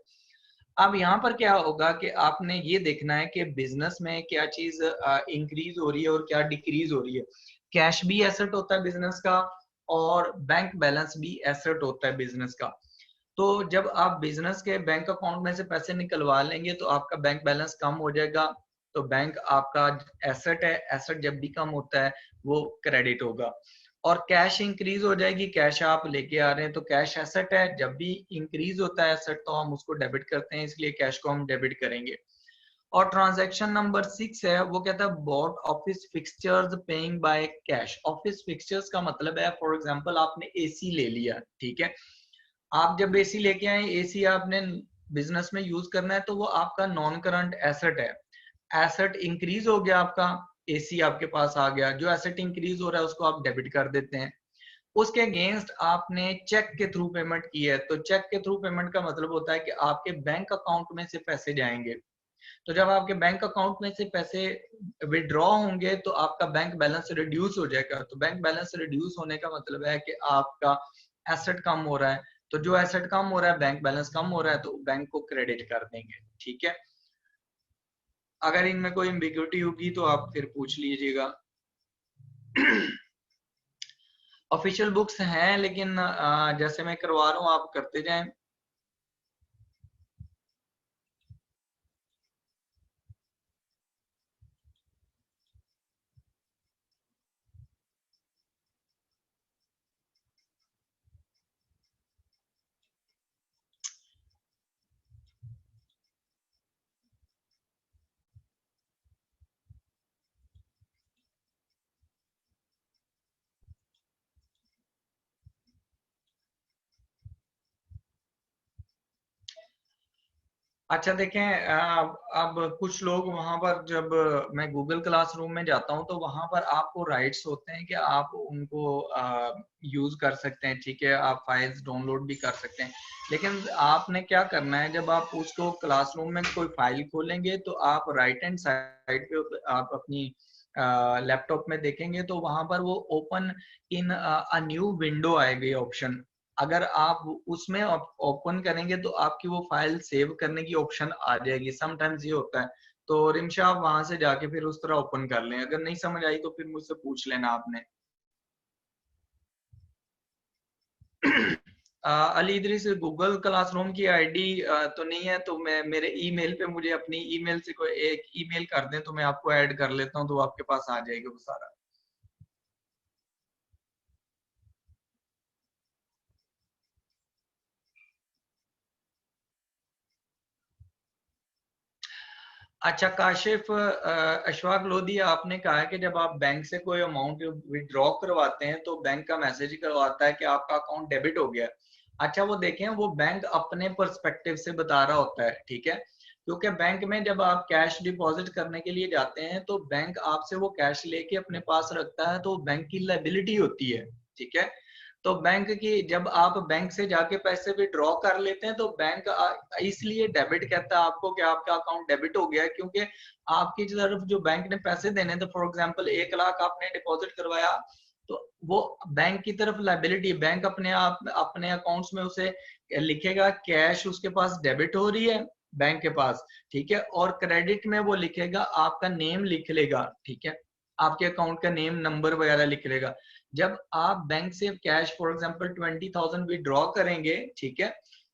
अब यहाँ पर क्या होगा कि आपने ये देखना है कि बिजनेस में क्या चीज इंक्रीज हो रही है और क्या डिक्रीज हो रही है। कैश भी एसेट होता है बिजनेस का, और बैंक बैलेंस भी एसेट होता है बिजनेस का। तो जब आप बिजनेस के बैंक अकाउंट में से पैसे निकलवा लेंगे तो आपका बैंक बैलेंस कम हो जाएगा, तो बैंक आपका एसेट है, एसेट जब भी कम होता है वो क्रेडिट होगा। और कैश इंक्रीज हो जाएगी, कैश आप लेके आ रहे हैं तो कैश एसेट है, जब भी इंक्रीज होता है एसेट तो हम उसको डेबिट करते हैं, इसलिए कैश को हम डेबिट करेंगे। और ट्रांजैक्शन नंबर 6 है, वो कहता है bought office fixtures paying by cash. Office fixtures का मतलब है, फॉर एग्जांपल आपने एसी ले लिया, ठीक है, आप जब एसी लेके आए, एसी आपने बिजनेस में यूज करना है, तो वो आपका नॉन करंट एसेट है। एसेट इंक्रीज हो गया आपका, एसी आपके पास आ गया, जो एसेट इंक्रीज हो रहा है उसको आप डेबिट कर देते हैं। उसके अगेंस्ट आपने चेक के थ्रू पेमेंट की है, तो चेक के थ्रू पेमेंट का मतलब होता है कि आपके बैंक अकाउंट में से पैसे जाएंगे। तो जब आपके बैंक अकाउंट में से पैसे विड्रॉ होंगे तो आपका बैंक बैलेंस रिड्यूस हो जाएगा। तो बैंक बैलेंस रिड्यूस होने का मतलब है कि आपका एसेट कम हो रहा है। तो जो एसेट कम हो रहा है, बैंक बैलेंस कम हो रहा है, तो बैंक को क्रेडिट कर देंगे। ठीक है, अगर इनमें कोई एम्बिग्युइटी होगी तो आप फिर पूछ लीजिएगा। ऑफिशियल बुक्स हैं, लेकिन जैसे मैं करवा रहा हूँ आप करते जाएं। अच्छा देखें, अब कुछ लोग वहां पर, जब मैं गूगल क्लासरूम में जाता हूं तो वहां पर आपको राइट्स होते हैं कि आप उनको यूज कर सकते हैं, ठीक है, आप फाइल्स डाउनलोड भी कर सकते हैं। लेकिन आपने क्या करना है, जब आप उसको क्लासरूम में कोई फाइल खोलेंगे तो आप राइट हैंड साइड पे आप अपनी लैपटॉप में देखेंगे तो वहां पर वो open in a new window आएगी ऑप्शन। अगर आप उसमें ओपन करेंगे तो आपकी वो फाइल सेव करने की ऑप्शन आ जाएगी। समटाइम्स ये होता है। तो रिमशा, आप वहां से जाके फिर उस तरह ओपन कर लें। अगर नहीं समझ आई तो फिर मुझसे पूछ लेना आपने। अली इदरीस, गूगल क्लासरूम की आईडी तो नहीं है, तो मैं मेरे ईमेल पे, मुझे अपनी ईमेल से कोई एक ईमेल कर दें तो मैं आपको ऐड कर लेता हूँ, तो आपके पास आ जाएगा वो सारा। अच्छा काशिफ, अशफाक लोधी, आपने कहा है कि जब आप बैंक से कोई अमाउंट विड्रॉ करवाते हैं तो बैंक का मैसेज करवाता है कि आपका अकाउंट डेबिट हो गया। अच्छा वो देखें, वो बैंक अपने पर्सपेक्टिव से बता रहा होता है, ठीक है, क्योंकि बैंक में जब आप कैश डिपॉजिट करने के लिए जाते हैं तो बैंक आपसे वो कैश लेके अपने पास रखता है, तो बैंक की लायबिलिटी होती है, ठीक है। तो बैंक की, जब आप बैंक से जाके पैसे विड्रॉ कर लेते हैं तो बैंक इसलिए डेबिट कहता है आपको कि आपका अकाउंट डेबिट हो गया है, क्योंकि आपकी तरफ जो बैंक ने पैसे देने थे, फॉर एग्जांपल 1 लाख आपने डिपॉजिट करवाया, तो वो बैंक की तरफ लाइबिलिटी, बैंक अपने आप अपने अकाउंट्स में उसे लिखेगा कैश उसके पास डेबिट हो रही है बैंक के पास, ठीक है, और क्रेडिट में वो लिखेगा आपका नेम लिख लेगा, ठीक है, आपके अकाउंट का नेम नंबर वगैरह लिख लेगा। जब आप बैंक से कैश फॉर एग्जांपल 20,000 विड्रॉ करेंगे, ठीक है,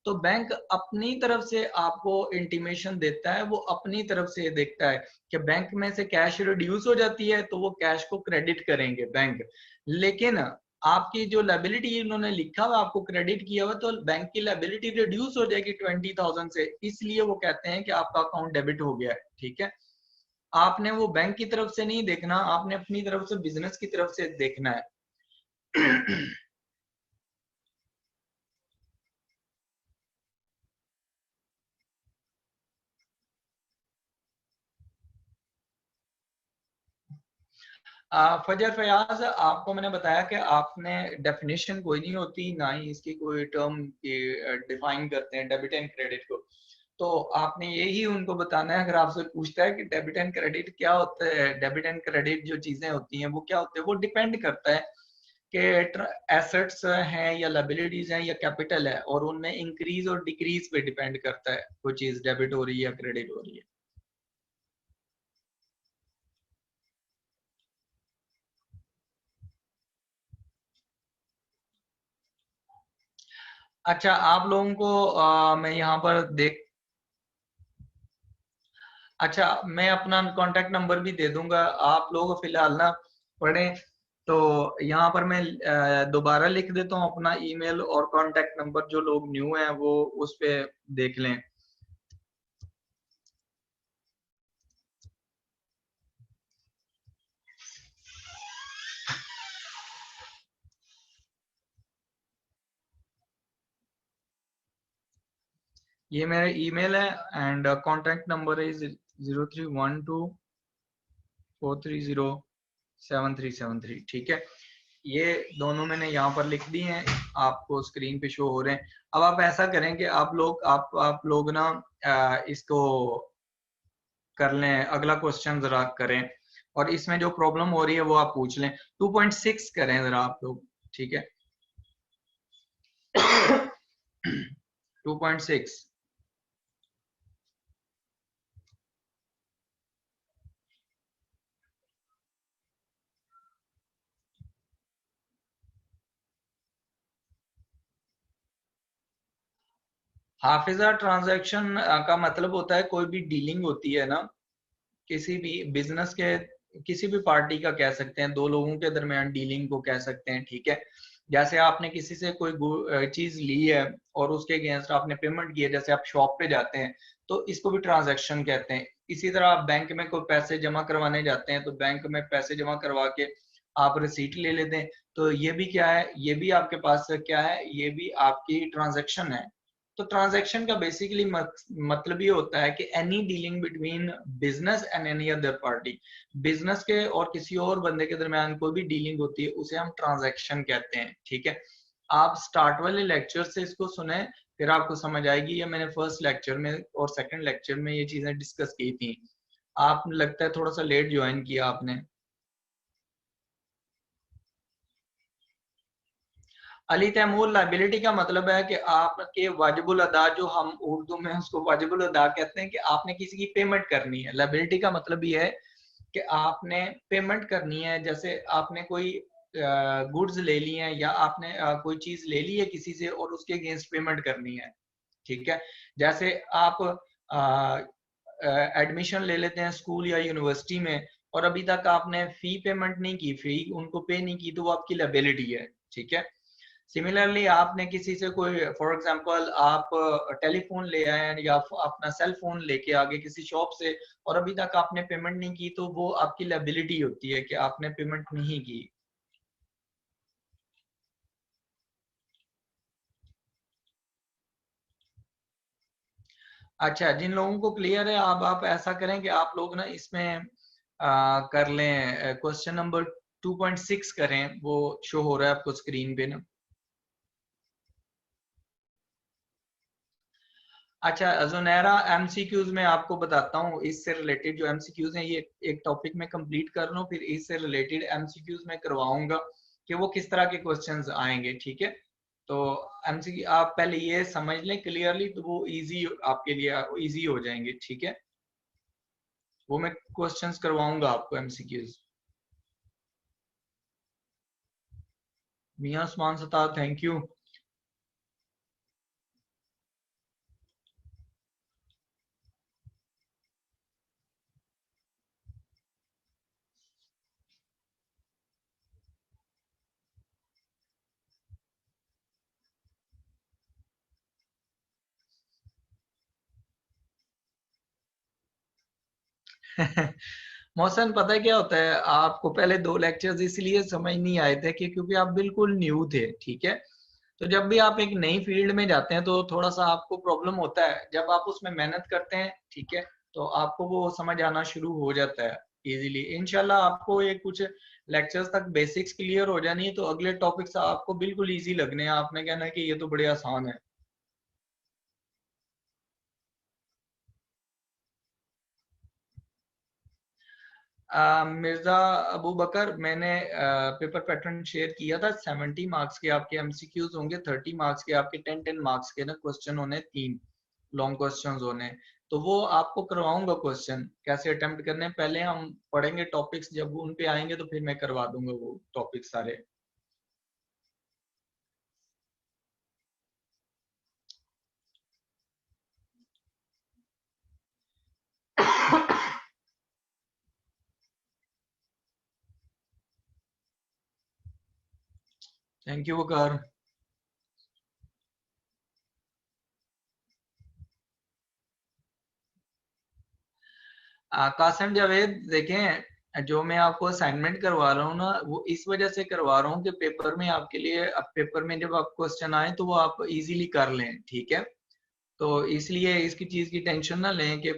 तो बैंक अपनी तरफ से आपको इंटीमेशन देता है, वो अपनी तरफ से देखता है कि बैंक में से कैश रिड्यूस हो जाती है तो वो कैश को क्रेडिट करेंगे बैंक। लेकिन आपकी जो लाइबिलिटी उन्होंने लिखा हुआ आपको क्रेडिट किया हुआ, तो बैंक की लाइबिलिटी रिड्यूस हो जाएगी 20,000 से, इसलिए वो कहते हैं कि आपका अकाउंट डेबिट हो गया है, ठीक है। आपने वो बैंक की तरफ से नहीं देखना, आपने अपनी तरफ से, बिजनेस की तरफ से देखना है। फजर फयाज, आपको मैंने बताया कि आपने डेफिनेशन कोई नहीं होती, ना ही इसकी कोई टर्म डिफाइन करते हैं डेबिट एंड क्रेडिट को। तो आपने यही उनको बताना है, अगर आपसे पूछता है कि डेबिट एंड क्रेडिट क्या होता है, डेबिट एंड क्रेडिट जो चीजें होती हैं वो क्या होते हैं, वो डिपेंड करता है कि एसेट्स हैं या लाइबिलिटीज हैं या कैपिटल है, और उनमें इंक्रीज और डिक्रीज पे डिपेंड करता है कोई चीज डेबिट हो रही है या क्रेडिट हो रही है। अच्छा आप लोगों को मैं यहाँ पर देख, अच्छा मैं अपना कांटेक्ट नंबर भी दे दूंगा, आप लोग फिलहाल ना पढ़ें। तो यहाँ पर मैं दोबारा लिख देता हूँ अपना ईमेल और कांटेक्ट नंबर, जो लोग न्यू हैं वो उस पे देख लें। ये मेरा ईमेल है एंड कांटेक्ट नंबर इज 0312 430 7373, ठीक है। ये दोनों मैंने यहाँ पर लिख दी हैं, आपको स्क्रीन पे शो हो रहे हैं। अब आप ऐसा करें कि आप लोग ना इसको कर लें, अगला क्वेश्चन जरा करें, और इसमें जो प्रॉब्लम हो रही है वो आप पूछ लें। 2.6 करें जरा आप लोग, ठीक है। 2.6। हाफिजा, ट्रांजैक्शन का मतलब होता है कोई भी डीलिंग होती है ना, किसी भी बिजनेस के, किसी भी पार्टी का कह सकते हैं, दो लोगों के दरमियान डीलिंग को कह सकते हैं, ठीक है। जैसे आपने किसी से कोई चीज ली है और उसके अगेंस्ट आपने पेमेंट की है, जैसे आप शॉप पे जाते हैं तो इसको भी ट्रांजैक्शन कहते हैं। इसी तरह आप बैंक में कोई पैसे जमा करवाने जाते हैं तो बैंक में पैसे जमा करवा के आप रिसीट ले लेते हैं, तो ये भी क्या है, ये भी आपके पास क्या है, ये भी आपकी ट्रांजैक्शन है, तो ट्रांजैक्शन का बेसिकली मतलब ये होता है कि any dealing between business and any other party, business के और किसी और बंदे के दरमियान कोई भी डीलिंग होती है उसे हम ट्रांजैक्शन कहते हैं, ठीक है। आप स्टार्ट वाले लेक्चर से इसको सुने, फिर आपको समझ आएगी। ये मैंने फर्स्ट लेक्चर में और सेकंड लेक्चर में ये चीजें डिस्कस की थी। आप लगता है थोड़ा सा लेट ज्वाइन किया आपने। अली तैमूर, लाइबिलिटी का मतलब है कि आपके वाजिबुल अदा, जो हम उर्दू में उसको वाजिबुल अदा कहते हैं, कि आपने किसी की पेमेंट करनी है। लाइबिलिटी का मतलब ये है कि आपने पेमेंट करनी है। जैसे आपने कोई गुड्स ले लिए हैं या आपने कोई चीज ले ली है किसी से और उसके अगेंस्ट पेमेंट करनी है, ठीक है। जैसे आप एडमिशन ले लेते हैं स्कूल या यूनिवर्सिटी में और अभी तक आपने फी पेमेंट नहीं की, फी उनको पे नहीं की, तो वो आपकी लायबिलिटी है, ठीक है। सिमिलरली आपने किसी से कोई, फॉर एग्जांपल आप टेलीफोन ले आए हैं या अपना सेल फोन लेके आ गए किसी शॉप से और अभी तक आपने पेमेंट नहीं की, तो वो आपकी लायबिलिटी होती है कि आपने पेमेंट नहीं की। अच्छा, जिन लोगों को क्लियर है, अब आप ऐसा करें कि आप लोग ना इसमें कर लें, क्वेश्चन नंबर 2.6 करें, वो शो हो रहा है आपको स्क्रीन पे ना। अच्छा जुनैरा, एमसीक्यूज में आपको बताता हूँ, इससे रिलेटेड जो एमसीक्यूज हैं, ये एक टॉपिक में कंप्लीट कर लूँ, फिर इससे रिलेटेड एमसीक्यूज में करवाऊंगा कि वो किस तरह के क्वेश्चंस आएंगे, ठीक है। तो एमसीक्यू आप पहले ये समझ लें क्लियरली, तो वो इजी आपके लिए इजी हो जाएंगे, ठीक है। वो मैं क्वेश्चंस करवाऊंगा आपको एमसीक्यूज। मियां उस्मान सताब, थैंक यू। मौसम, पता है क्या होता है, आपको पहले 2 लेक्चर्स इसलिए समझ नहीं आए थे कि क्योंकि आप बिल्कुल न्यू थे, ठीक है। तो जब भी आप एक नई फील्ड में जाते हैं तो थोड़ा सा आपको प्रॉब्लम होता है। जब आप उसमें मेहनत करते हैं, ठीक है, तो आपको वो समझ आना शुरू हो जाता है इजीली। इंशाल्लाह आपको ये कुछ लेक्चर्स तक बेसिक्स क्लियर हो जानी है, तो अगले टॉपिक्स आपको बिल्कुल इजी लगने हैं। आपने कहना है कि ये तो बड़े आसान है। मिर्जा अबू बकर, मैंने पेपर पैटर्न शेयर किया था। 70 मार्क्स के आपके एमसीक्यूज होंगे, 30 मार्क्स के आपके 10 मार्क्स के ना क्वेश्चन होने, 3 लॉन्ग क्वेश्चंस होने। तो वो आपको करवाऊंगा क्वेश्चन कैसे अटेम्प्ट करने हैं। पहले हम पढ़ेंगे टॉपिक्स, जब उन पे आएंगे तो फिर मैं करवा दूंगा वो टॉपिक सारे। थैंक यू वकार। कासिम जावेद, देखें जो मैं आपको असाइनमेंट करवा रहा हूँ ना, वो इस वजह से करवा रहा हूँ कि पेपर में आपके लिए, अब पेपर में जब आप क्वेश्चन आए तो वो आप इजीली कर लें, ठीक है। तो इसलिए इसकी चीज की टेंशन ना लें कि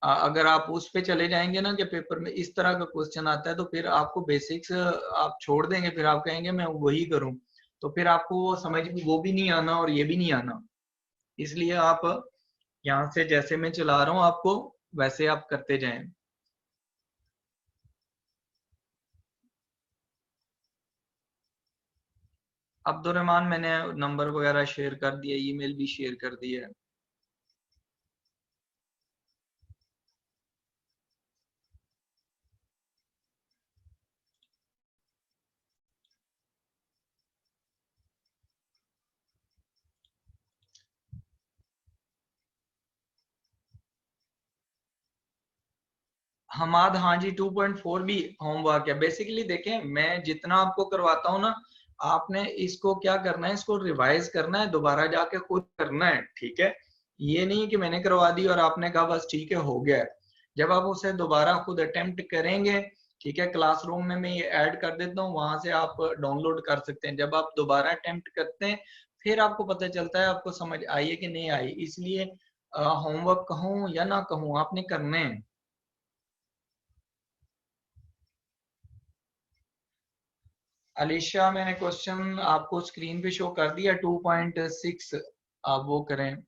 अगर आप उस पे चले जाएंगे ना कि पेपर में इस तरह का क्वेश्चन आता है, तो फिर आपको बेसिक्स आप छोड़ देंगे, फिर आप कहेंगे मैं वही करूं, तो फिर आपको वो समझ वो भी नहीं आना और ये भी नहीं आना। इसलिए आप यहाँ से जैसे मैं चला रहा हूँ आपको, वैसे आप करते जाएं। अब्दुलरहमान, मैंने नंबर वगैरह शेयर कर दिया, ईमेल भी शेयर कर दिया है। हमाद, हाँ जी, 2.4 भी होमवर्क है। बेसिकली देखें, मैं जितना आपको करवाता हूँ ना, आपने इसको क्या करना है, इसको रिवाइज करना है, दोबारा जाके खुद करना है, ठीक है। ये नहीं कि मैंने करवा दी और आपने कहा बस ठीक है हो गया है। जब आप उसे दोबारा खुद अटेम्प्ट करेंगे, ठीक है, क्लासरूम में मैं ये ऐड कर देता हूँ, वहां से आप डाउनलोड कर सकते हैं। जब आप दोबारा अटेम्प्ट करते हैं, फिर आपको पता चलता है आपको समझ आई है कि नहीं आई। इसलिए होमवर्क कहूँ या ना कहूँ, आपने करने हैं। अलीशा, मैंने क्वेश्चन आपको स्क्रीन पे शो कर दिया 2.6, आप वो करें।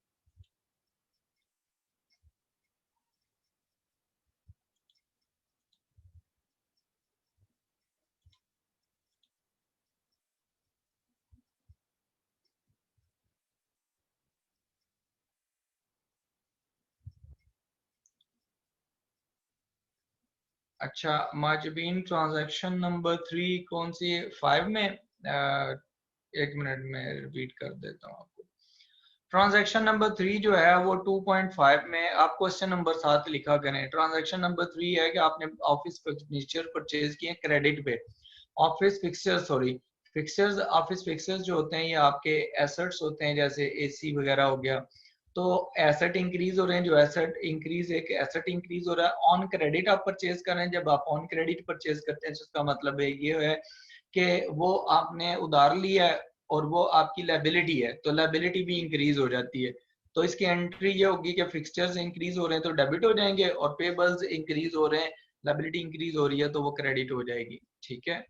अच्छा माजबीन, ट्रांजैक्शन नंबर 3 कौन सी 5 में? एक मिनट में रिपीट कर देता हूँ आपको। ट्रांजैक्शन नंबर 3 जो है वो 2.5 में आप क्वेश्चन नंबर 7 लिखा करें। ट्रांजैक्शन नंबर 3 है कि आपने ऑफिस फर्नीचर परचेज किए क्रेडिट पे। Office fixtures, sorry fixtures, office fixtures जो होते हैं ये आपके एसेट्स होते हैं, जैसे एसी वगैरह हो गया। तो एसेट इंक्रीज हो रहे हैं, जो एसेट इंक्रीज, एक एसेट इंक्रीज हो रहा है ऑन क्रेडिट आप परचेज कर रहे हैं। जब आप ऑन क्रेडिट परचेज करते हैं तो उसका मतलब ये है कि वो आपने उधार लिया है और वो आपकी लायबिलिटी है, तो लायबिलिटी भी इंक्रीज हो जाती है। तो इसकी एंट्री ये होगी कि फिक्सचर्स इंक्रीज हो रहे हैं तो डेबिट हो जाएंगे, और पेबल्स इंक्रीज हो रहे हैं, लायबिलिटी इंक्रीज हो रही है तो वो क्रेडिट हो जाएगी। ठीक है।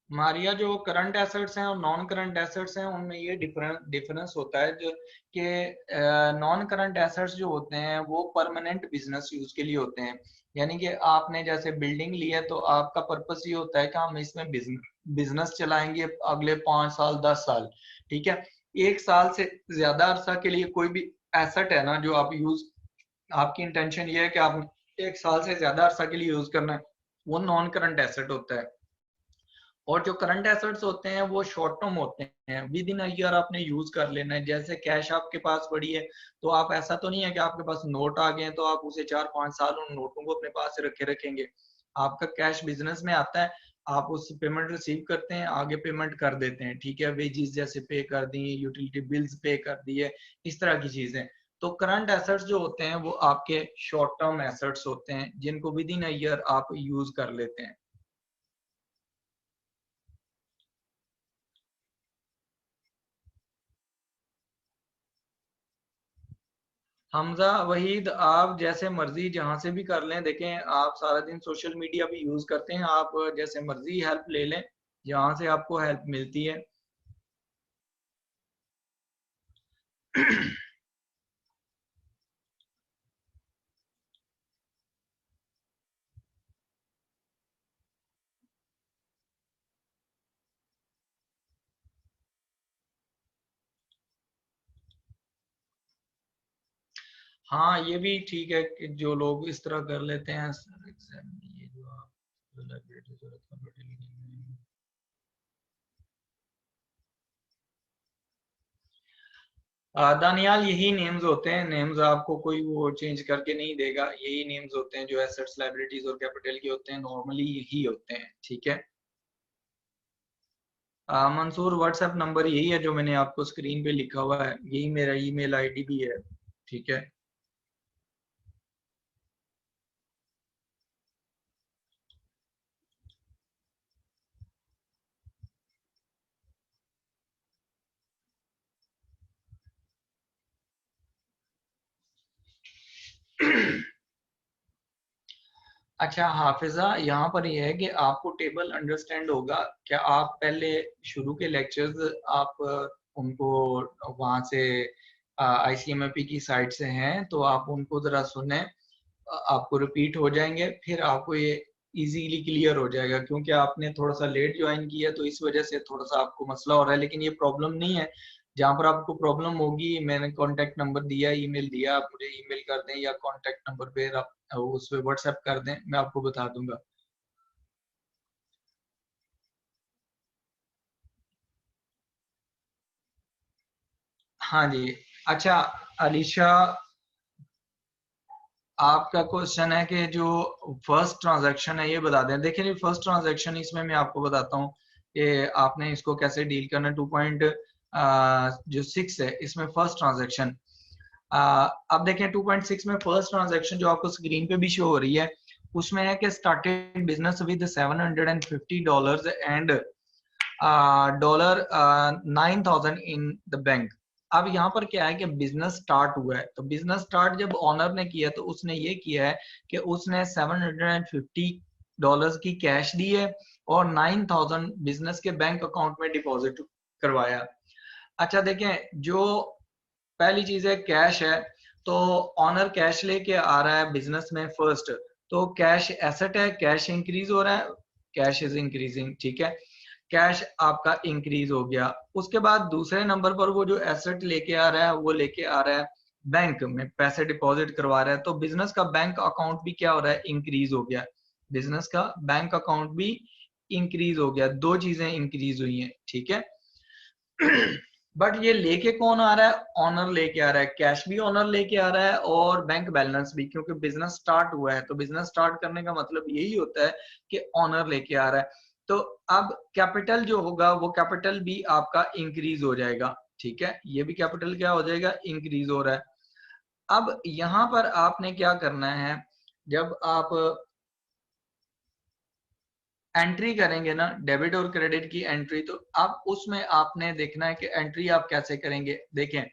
मारिया, जो करंट एसेट्स हैं और नॉन करंट एसेट्स हैं उनमें ये डिफरेंस होता है जो कि नॉन करंट एसेट्स जो होते हैं वो परमानेंट बिजनेस यूज के लिए होते हैं। यानी कि आपने जैसे बिल्डिंग ली है तो आपका पर्पस ये होता है कि हम इसमें बिजनेस चलाएंगे अगले 5 साल 10 साल। ठीक है। 1 साल से ज्यादा अरसा के लिए कोई भी एसेट है ना जो आप यूज, आपकी इंटेंशन ये है कि आप 1 साल से ज्यादा अरसा के लिए यूज करना है, वो नॉन करंट एसेट होता है। और जो करंट एसेट्स होते हैं वो शॉर्ट टर्म होते हैं, विद इन ईयर आपने यूज कर लेना है। जैसे कैश आपके पास पड़ी है तो आप, ऐसा तो नहीं है कि आपके पास नोट आ गए हैं तो आप उसे 4-5 साल उन नोटों को अपने पास रखे रखेंगे। आपका कैश बिजनेस में आता है, आप उससे पेमेंट रिसीव करते हैं, आगे पेमेंट कर देते हैं। ठीक है, वेजिस जैसे पे कर दी, यूटिलिटी बिल्स पे कर दिए, इस तरह की चीजें। तो करंट एसेट्स जो होते हैं वो आपके शॉर्ट टर्म एसेट्स होते हैं जिनको विद इन ईयर आप यूज कर लेते हैं। हमजा वहीद, आप जैसे मर्जी जहां से भी कर लें। देखें आप सारा दिन सोशल मीडिया भी यूज करते हैं, आप जैसे मर्जी हेल्प ले लें जहां से आपको हेल्प मिलती है। हाँ ये भी ठीक है कि जो लोग इस तरह कर लेते हैं। ये जो आप दानियाल, यही नेम्स होते हैं। नेम्स आपको कोई वो चेंज करके नहीं देगा, यही नेम्स होते हैं जो एसेट्स लायबिलिटीज और कैपिटल के होते हैं, नॉर्मली यही होते हैं। ठीक है। मंसूर, व्हाट्सएप नंबर यही है जो मैंने आपको स्क्रीन पे लिखा हुआ है, यही मेरा ईमेल आईडी भी है। ठीक है। अच्छा हाफिजा, यहाँ पर यह है कि आपको टेबल अंडरस्टैंड होगा। क्या आप पहले शुरू के लेक्चर्स आप उनको वहाँ से आईसीएमएपी की साइट से हैं तो आप उनको जरा सुने, आपको रिपीट हो जाएंगे, फिर आपको ये इजीली क्लियर हो जाएगा। क्योंकि आपने थोड़ा सा लेट ज्वाइन किया तो इस वजह से थोड़ा सा आपको मसला हो रहा है, लेकिन ये प्रॉब्लम नहीं है। जहाँ पर आपको प्रॉब्लम होगी मैंने कांटेक्ट नंबर दिया, ईमेल दिया, आप मुझे ईमेल कर दें या कांटेक्ट नंबर पे आप उस पे व्हाट्सएप कर दें, मैं आपको बता दूंगा। हाँ जी। अच्छा अलीशा, आपका क्वेश्चन है कि जो फर्स्ट ट्रांजैक्शन है ये बता दें। देखिए जी, फर्स्ट ट्रांजैक्शन इसमें मैं आपको बताता हूँ कि आपने इसको कैसे डील करना। 2.6 है इसमें फर्स्ट ट्रांजैक्शन। अब देखें 2.6 में फर्स्ट ट्रांजैक्शन जो आपको स्क्रीन पे भी शो हो रही है उसमें है कि started business with $750 and $9,000 in the bank. अब यहाँ पर क्या है कि बिजनेस स्टार्ट हुआ है, तो बिजनेस स्टार्ट जब ऑनर ने किया तो उसने ये किया है कि उसने $750 की कैश दी है और 9,000 बिजनेस के बैंक अकाउंट में डिपॉजिट करवाया। अच्छा देखें, जो पहली चीज है कैश है, तो ऑनर कैश लेके आ रहा है बिजनेस में फर्स्ट, तो कैश एसेट है, कैश इंक्रीज हो रहा है, कैश इज इंक्रीजिंग, ठीक है, कैश आपका इंक्रीज हो गया। उसके बाद दूसरे नंबर पर वो जो एसेट लेके आ रहा है वो लेके आ रहा है बैंक में पैसे डिपॉजिट करवा रहा है, तो बिजनेस का बैंक अकाउंट भी क्या हो रहा है, इंक्रीज हो गया। बिजनेस का बैंक अकाउंट भी इंक्रीज हो गया, दो चीजें इंक्रीज हुई हैं, ठीक है। बट ये लेके कौन आ रहा है, ऑनर लेके आ रहा है, कैश भी ऑनर लेके आ रहा है और बैंक बैलेंस भी, क्योंकि बिजनेस स्टार्ट हुआ है, तो बिजनेस स्टार्ट करने का मतलब यही होता है कि ऑनर लेके आ रहा है। तो अब कैपिटल जो होगा वो कैपिटल भी आपका इंक्रीज हो जाएगा, ठीक है, ये भी कैपिटल क्या हो जाएगा, इंक्रीज हो रहा है। अब यहां पर आपने क्या करना है, जब आप एंट्री करेंगे ना डेबिट और क्रेडिट की एंट्री, तो अब उसमें आपने देखना है कि एंट्री आप कैसे करेंगे। देखें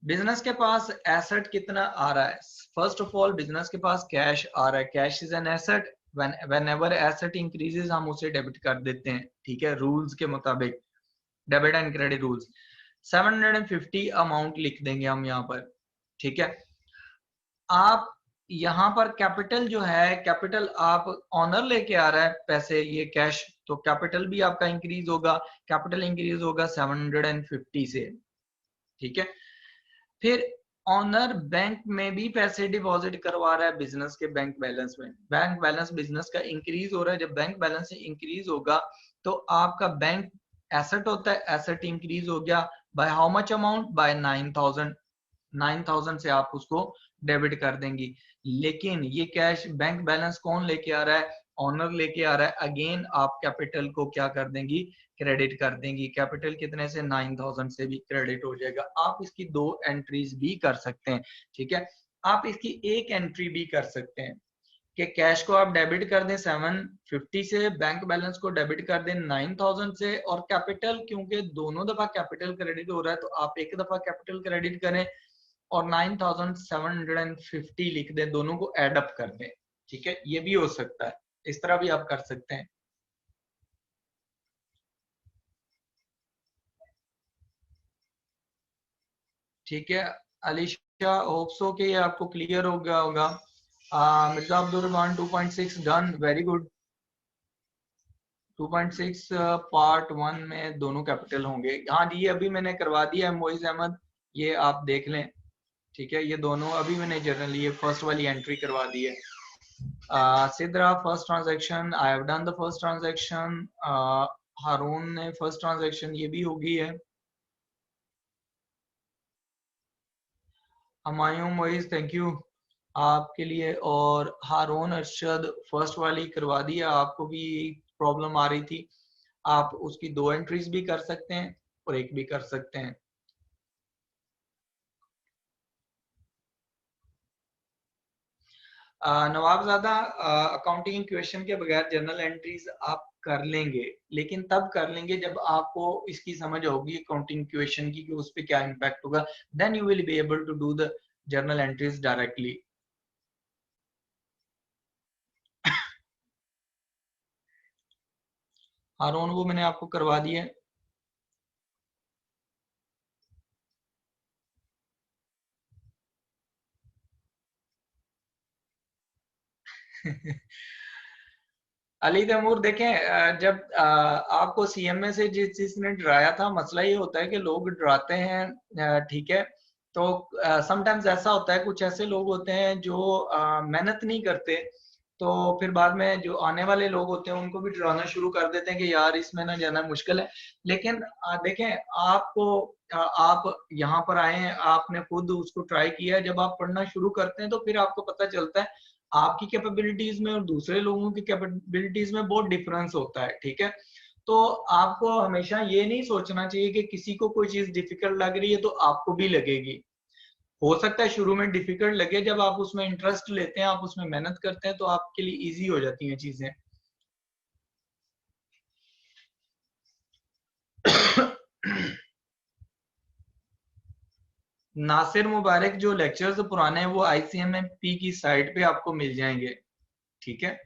बिजनेस के पास एसेट कितना आ रहा है, फर्स्ट ऑफ ऑल बिजनेस के पास कैश आ रहा है, cash is an asset, whenever asset increases हम उसे डेबिट कर देते हैं, ठीक है, रूल्स के मुताबिक, debit and credit rules. 750 amount लिख देंगे हम यहाँ पर, ठीक है। आप यहाँ पर कैपिटल जो है, कैपिटल आप ऑनर लेके आ रहा है पैसे, ये कैश, तो कैपिटल भी आपका इंक्रीज होगा, कैपिटल इंक्रीज होगा 750 से, ठीक है। फिर ऑनर बैंक में भी पैसे डिपॉजिट करवा रहा है बिजनेस के बैंक बैलेंस में, बैंक बैलेंस बिजनेस का इंक्रीज हो रहा है, जब बैंक बैलेंस इंक्रीज होगा तो आपका बैंक एसेट होता है, एसेट इंक्रीज हो गया by how much amount, by 9,000, 9,000 से आप उसको डेबिट कर देंगी। लेकिन ये कैश बैंक बैलेंस कौन लेके आ रहा है, ऑनर लेके आ रहा है, अगेन आप कैपिटल को क्या कर देंगी, क्रेडिट कर देंगी, कैपिटल कितने से, 9,000 से भी क्रेडिट हो जाएगा। आप इसकी दो एंट्रीज भी कर सकते हैं, ठीक है। आप इसकी एक एंट्री भी कर सकते हैं कि कैश को आप डेबिट कर दें 750 से, बैंक बैलेंस को डेबिट कर दें 9,000 से, और कैपिटल, क्योंकि दोनों दफा कैपिटल क्रेडिट हो रहा है तो आप एक दफा कैपिटल क्रेडिट करें और 9,750 लिख दें, दोनों को एड अप कर दें, ठीक है, ये भी हो सकता है, इस तरह भी आप कर सकते हैं। ठीक है अलीशा, होप सो कि ये आपको क्लियर हो गया होगा। Mirza Abdul Rahman 2.6 done, very good. 2.6 part 1 में दोनों कैपिटल होंगे, हाँ जी, ये अभी मैंने करवा दिया है मोइज अहमद, ये आप देख लें, ठीक है, ये दोनों अभी मैंने जनरली ये फर्स्ट वाली एंट्री करवा दी है। Sidra first transaction, I have done the first transaction. Haroon ने फर्स्ट ट्रांजैक्शन, ये भी हो गई है। हमायूं मोइज, थैंक यू आपके लिए, और हारून अरशद फर्स्ट वाली करवा दिया, आपको भी प्रॉब्लम आ रही थी, आप उसकी दो एंट्रीज भी कर सकते हैं और एक भी कर सकते हैं। नवाबजादा अकाउंटिंग इक्वेशन के बगैर जर्नल एंट्रीज आप कर लेंगे, लेकिन तब कर लेंगे जब आपको इसकी समझ होगी अकाउंटिंग इक्वेशन की कि उस पर क्या इम्पैक्ट होगा, then you will be able to do the journal entries directly. Haroon वो मैंने आपको करवा दिया है। अली तैमूर देखें, जब आपको सीएमए से जिस चीज ने डराया था, मसला ये होता है कि लोग डराते हैं, ठीक है, तो समटाइम्स ऐसा होता है, कुछ ऐसे लोग होते हैं जो मेहनत नहीं करते, तो फिर बाद में जो आने वाले लोग होते हैं उनको भी डराना शुरू कर देते हैं कि यार इसमें ना जाना मुश्किल है। लेकिन देखें, आपको आप यहाँ पर आए हैं, आपने खुद उसको ट्राई किया है, जब आप पढ़ना शुरू करते हैं तो फिर आपको पता चलता है आपकी कैपेबिलिटीज में और दूसरे लोगों की कैपेबिलिटीज में बहुत डिफरेंस होता है, ठीक है। तो आपको हमेशा ये नहीं सोचना चाहिए कि किसी को कोई चीज डिफिकल्ट लग रही है तो आपको भी लगेगी। हो सकता है शुरू में डिफिकल्ट लगे, जब आप उसमें इंटरेस्ट लेते हैं, आप उसमें मेहनत करते हैं, तो आपके लिए इजी हो जाती हैं चीजें। नासिर मुबारक जो लेक्चर्स पुराने हैं वो ICMP की साइट पे आपको मिल जाएंगे, ठीक है।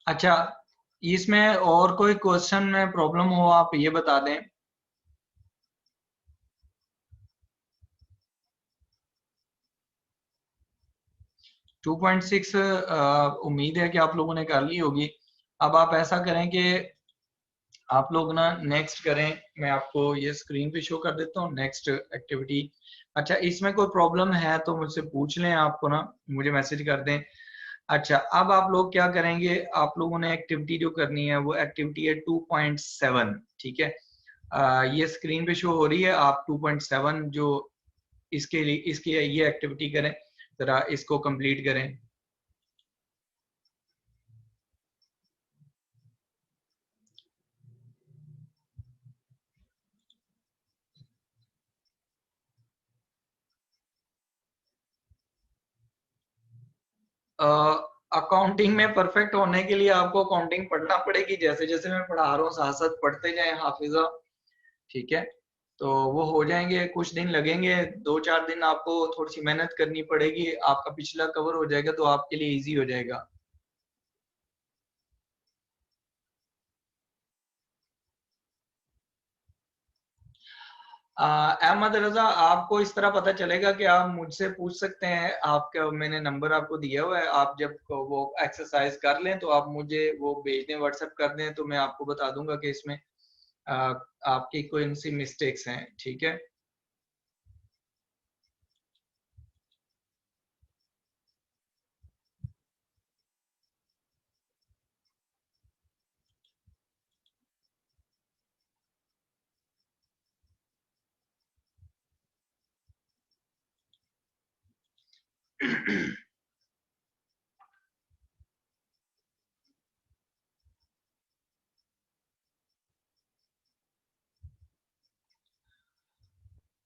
अच्छा, इसमें और कोई क्वेश्चन में प्रॉब्लम हो आप ये बता दें। 2.6 उम्मीद है कि आप लोगों ने कर ली होगी। अब आप ऐसा करें कि आप लोग ना नेक्स्ट करें, मैं आपको ये स्क्रीन पे शो कर देता हूँ नेक्स्ट एक्टिविटी। अच्छा, इसमें कोई प्रॉब्लम है तो मुझसे पूछ लें, आपको ना मुझे मैसेज कर दें। अच्छा, अब आप लोग क्या करेंगे, आप लोगों ने एक्टिविटी जो करनी है वो एक्टिविटी है 2.7, ठीक है। ये स्क्रीन पे शो हो रही है, आप 2.7 जो इसके लिए इसकी ये एक्टिविटी करें, जरा इसको कंप्लीट करें। अकाउंटिंग में परफेक्ट होने के लिए आपको अकाउंटिंग पढ़ना पड़ेगी, जैसे जैसे मैं पढ़ा रहा हूँ साथ साथ पढ़ते जाए हाफिजा, ठीक है। तो वो हो जाएंगे, कुछ दिन लगेंगे, 2-4 दिन आपको थोड़ी सी मेहनत करनी पड़ेगी, आपका पिछला कवर हो जाएगा तो आपके लिए इजी हो जाएगा। अहमद रजा, आपको इस तरह पता चलेगा कि आप मुझसे पूछ सकते हैं, आपका मैंने नंबर आपको दिया हुआ है, आप जब वो एक्सरसाइज कर लें तो आप मुझे वो भेज दें, व्हाट्सएप कर दें, तो मैं आपको बता दूंगा कि इसमें आपकी कौन सी मिस्टेक्स हैं, ठीक है।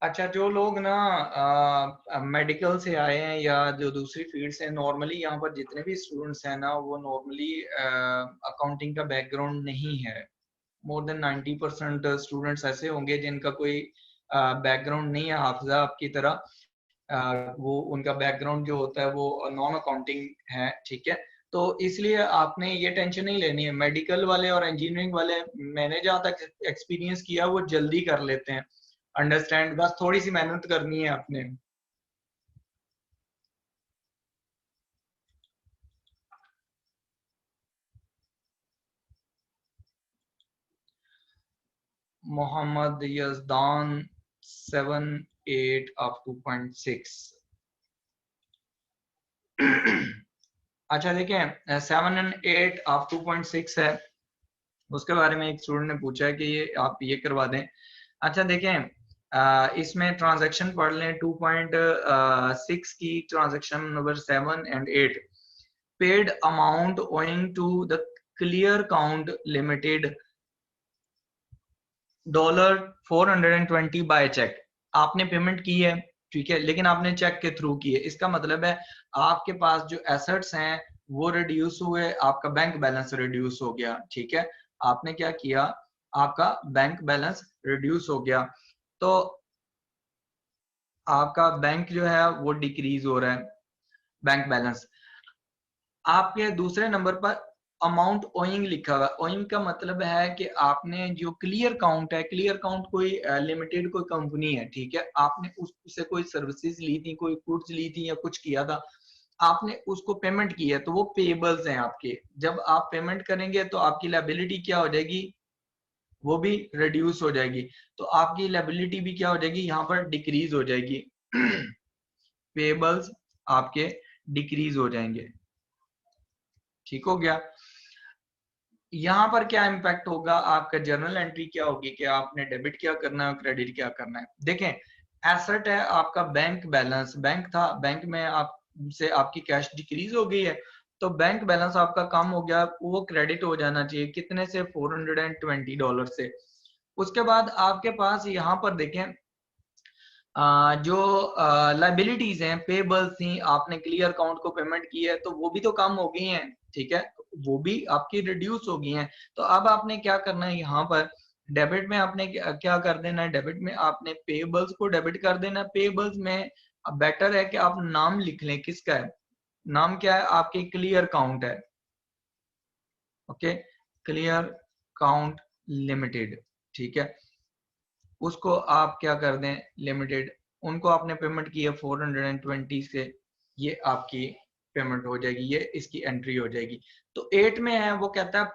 अच्छा, जो लोग ना मेडिकल से आए हैं या जो दूसरी फील्ड से, नॉर्मली यहाँ पर जितने भी स्टूडेंट्स हैं ना, वो नॉर्मली अकाउंटिंग का बैकग्राउंड नहीं है। मोर देन 90% स्टूडेंट्स ऐसे होंगे जिनका कोई बैकग्राउंड नहीं है हाफिजा आपकी तरह। वो उनका बैकग्राउंड जो होता है वो नॉन अकाउंटिंग है, ठीक है। तो इसलिए आपने ये टेंशन नहीं लेनी है। मेडिकल वाले और इंजीनियरिंग वाले, मैंने जहाँ तक एक्सपीरियंस किया, वो जल्दी कर लेते हैं अंडरस्टैंड, बस थोड़ी सी मेहनत करनी है आपने। मोहम्मद यजदान 7-8 ऑफ 2.6। अच्छा देखें, 7 और 8 ऑफ 2.6 है, उसके बारे में एक स्टूडेंट ने पूछा है कि ये आप ये करवा दें। अच्छा देखें, इसमें ट्रांजैक्शन पढ़ लें 2.6 की transaction number 7 and 8। Paid amount owing to the clear count limited $420 by cheque. आपने पेमेंट की है, ठीक है, लेकिन आपने चेक के थ्रू की है। इसका मतलब है आपके पास जो एसेट्स हैं वो रिड्यूस हुए, आपका बैंक बैलेंस रिड्यूस हो गया, ठीक है। आपने क्या किया, आपका बैंक बैलेंस रिड्यूस हो गया, तो आपका बैंक जो है वो डिक्रीज हो रहा है, बैंक बैलेंस। आपके दूसरे नंबर पर अमाउंट ओइंग लिखा हुआ है। ओइंग का मतलब है कि आपने जो क्लियर काउंट है, क्लियर काउंट कोई लिमिटेड कोई कंपनी है, ठीक है, आपने उससे कोई सर्विसेज ली थी, कोई गुड्स ली थी या कुछ किया था, आपने उसको पेमेंट की है, तो वो पेबल्स हैं आपके। जब आप पेमेंट करेंगे तो आपकी लायबिलिटी क्या हो जाएगी, वो भी रिड्यूस हो जाएगी, तो आपकी लायबिलिटी भी क्या हो जाएगी, यहाँ पर डिक्रीज हो जाएगी। पेबल्स आपके डिक्रीज हो जाएंगे, ठीक हो गया। यहाँ पर क्या इम्पैक्ट होगा, आपका जर्नल एंट्री क्या होगी कि आपने डेबिट क्या करना है और क्रेडिट क्या करना है। देखें, एसेट है आपका बैंक बैलेंस, बैंक था, बैंक में आप से आपकी कैश डिक्रीज हो गई है, तो बैंक बैलेंस आपका कम हो गया, वो क्रेडिट हो जाना चाहिए, कितने से, $420 से। उसके बाद आपके पास यहाँ पर देखें जो लाइबिलिटीज हैं, पेबल्स थी, आपने क्लियर अकाउंट को पेमेंट की है, तो वो भी तो कम हो गई हैं, ठीक है, वो भी आपकी रिड्यूस हो गई हैं। तो अब आपने क्या करना है, यहाँ पर डेबिट में आपने क्या कर देना है, डेबिट में आपने पेबल्स को डेबिट कर देना है। पेबल्स में बेटर है कि आप नाम लिख लें, किसका है, नाम क्या है, आपके क्लियर काउंट है, ओके, क्लियर काउंट लिमिटेड, ठीक है, उसको आप क्या कर दें, लिमिटेड, उनको आपने पेमेंट की है 420 से, ये आपकी पेमेंट हो जाएगी, ये इसकी एंट्री हो जाएगी। तो 8 में है, वो कहता है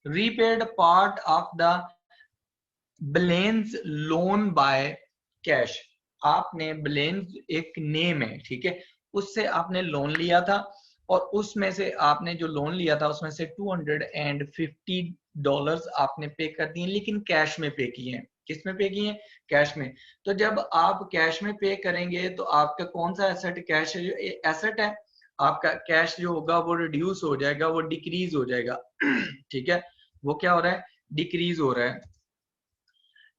repaid part of the balance loan by cash. आपने बैलेंस एक नेम है, ठीक है, उससे आपने लोन लिया था, और उसमें से आपने जो लोन लिया था उसमें से $250 आपने पे कर दिए, लेकिन कैश में पे किए हैं। किस में पे किए हैं, कैश में। तो जब आप कैश में पे करेंगे तो आपका कौन सा एसेट, कैश जो एसेट है आपका, कैश जो होगा वो रिड्यूस हो जाएगा, वो डिक्रीज हो जाएगा। ठीक है, वो क्या हो रहा है, डिक्रीज हो रहा है,